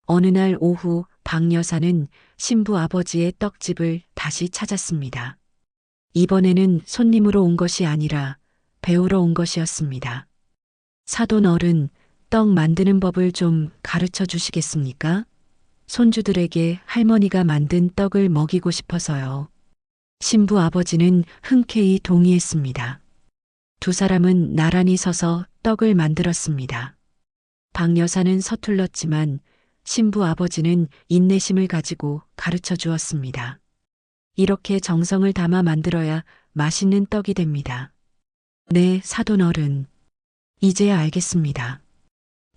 어느 날 오후 박 여사는 신부 아버지의 떡집을 다시 찾았습니다. 이번에는 손님으로 온 것이 아니라 배우러 온 것이었습니다. 사돈 어른, 떡 만드는 법을 좀 가르쳐 주시겠습니까? 손주들에게 할머니가 만든 떡을 먹이고 싶어서요. 신부 아버지는 흔쾌히 동의했습니다. 두 사람은 나란히 서서 떡을 만들었습니다. 박 여사는 서툴렀지만 신부 아버지는 인내심을 가지고 가르쳐 주었습니다. 이렇게 정성을 담아 만들어야 맛있는 떡이 됩니다. 네, 사돈 어른. 이제야 알겠습니다.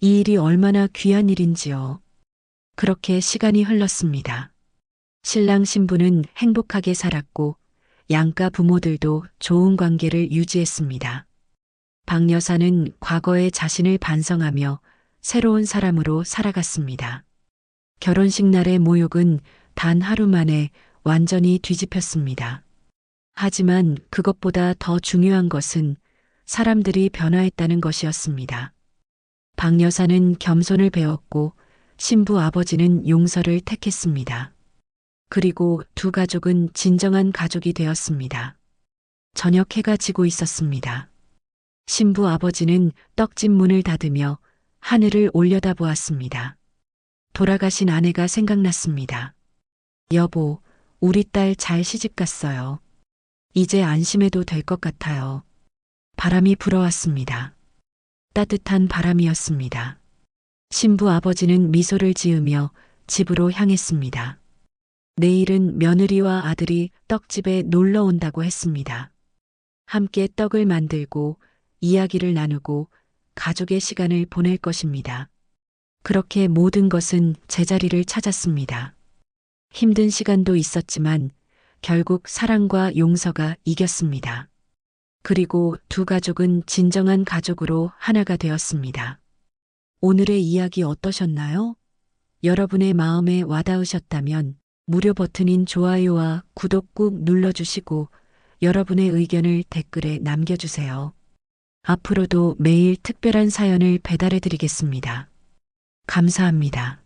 이 일이 얼마나 귀한 일인지요. 그렇게 시간이 흘렀습니다. 신랑 신부는 행복하게 살았고 양가 부모들도 좋은 관계를 유지했습니다. 박 여사는 과거의 자신을 반성하며 새로운 사람으로 살아갔습니다. 결혼식 날의 모욕은 단 하루 만에 완전히 뒤집혔습니다. 하지만 그것보다 더 중요한 것은 사람들이 변화했다는 것이었습니다. 박 여사는 겸손을 배웠고 신부 아버지는 용서를 택했습니다. 그리고 두 가족은 진정한 가족이 되었습니다. 저녁 해가 지고 있었습니다. 신부 아버지는 떡집 문을 닫으며 하늘을 올려다보았습니다. 돌아가신 아내가 생각났습니다. 여보, 우리 딸 잘 시집갔어요. 이제 안심해도 될 것 같아요. 바람이 불어왔습니다. 따뜻한 바람이었습니다. 신부 아버지는 미소를 지으며 집으로 향했습니다. 내일은 며느리와 아들이 떡집에 놀러 온다고 했습니다. 함께 떡을 만들고 이야기를 나누고 가족의 시간을 보낼 것입니다. 그렇게 모든 것은 제자리를 찾았습니다. 힘든 시간도 있었지만 결국 사랑과 용서가 이겼습니다. 그리고 두 가족은 진정한 가족으로 하나가 되었습니다. 오늘의 이야기 어떠셨나요? 여러분의 마음에 와닿으셨다면 무료 버튼인 좋아요와 구독 꾹 눌러주시고 여러분의 의견을 댓글에 남겨주세요. 앞으로도 매일 특별한 사연을 배달해 드리겠습니다. 감사합니다.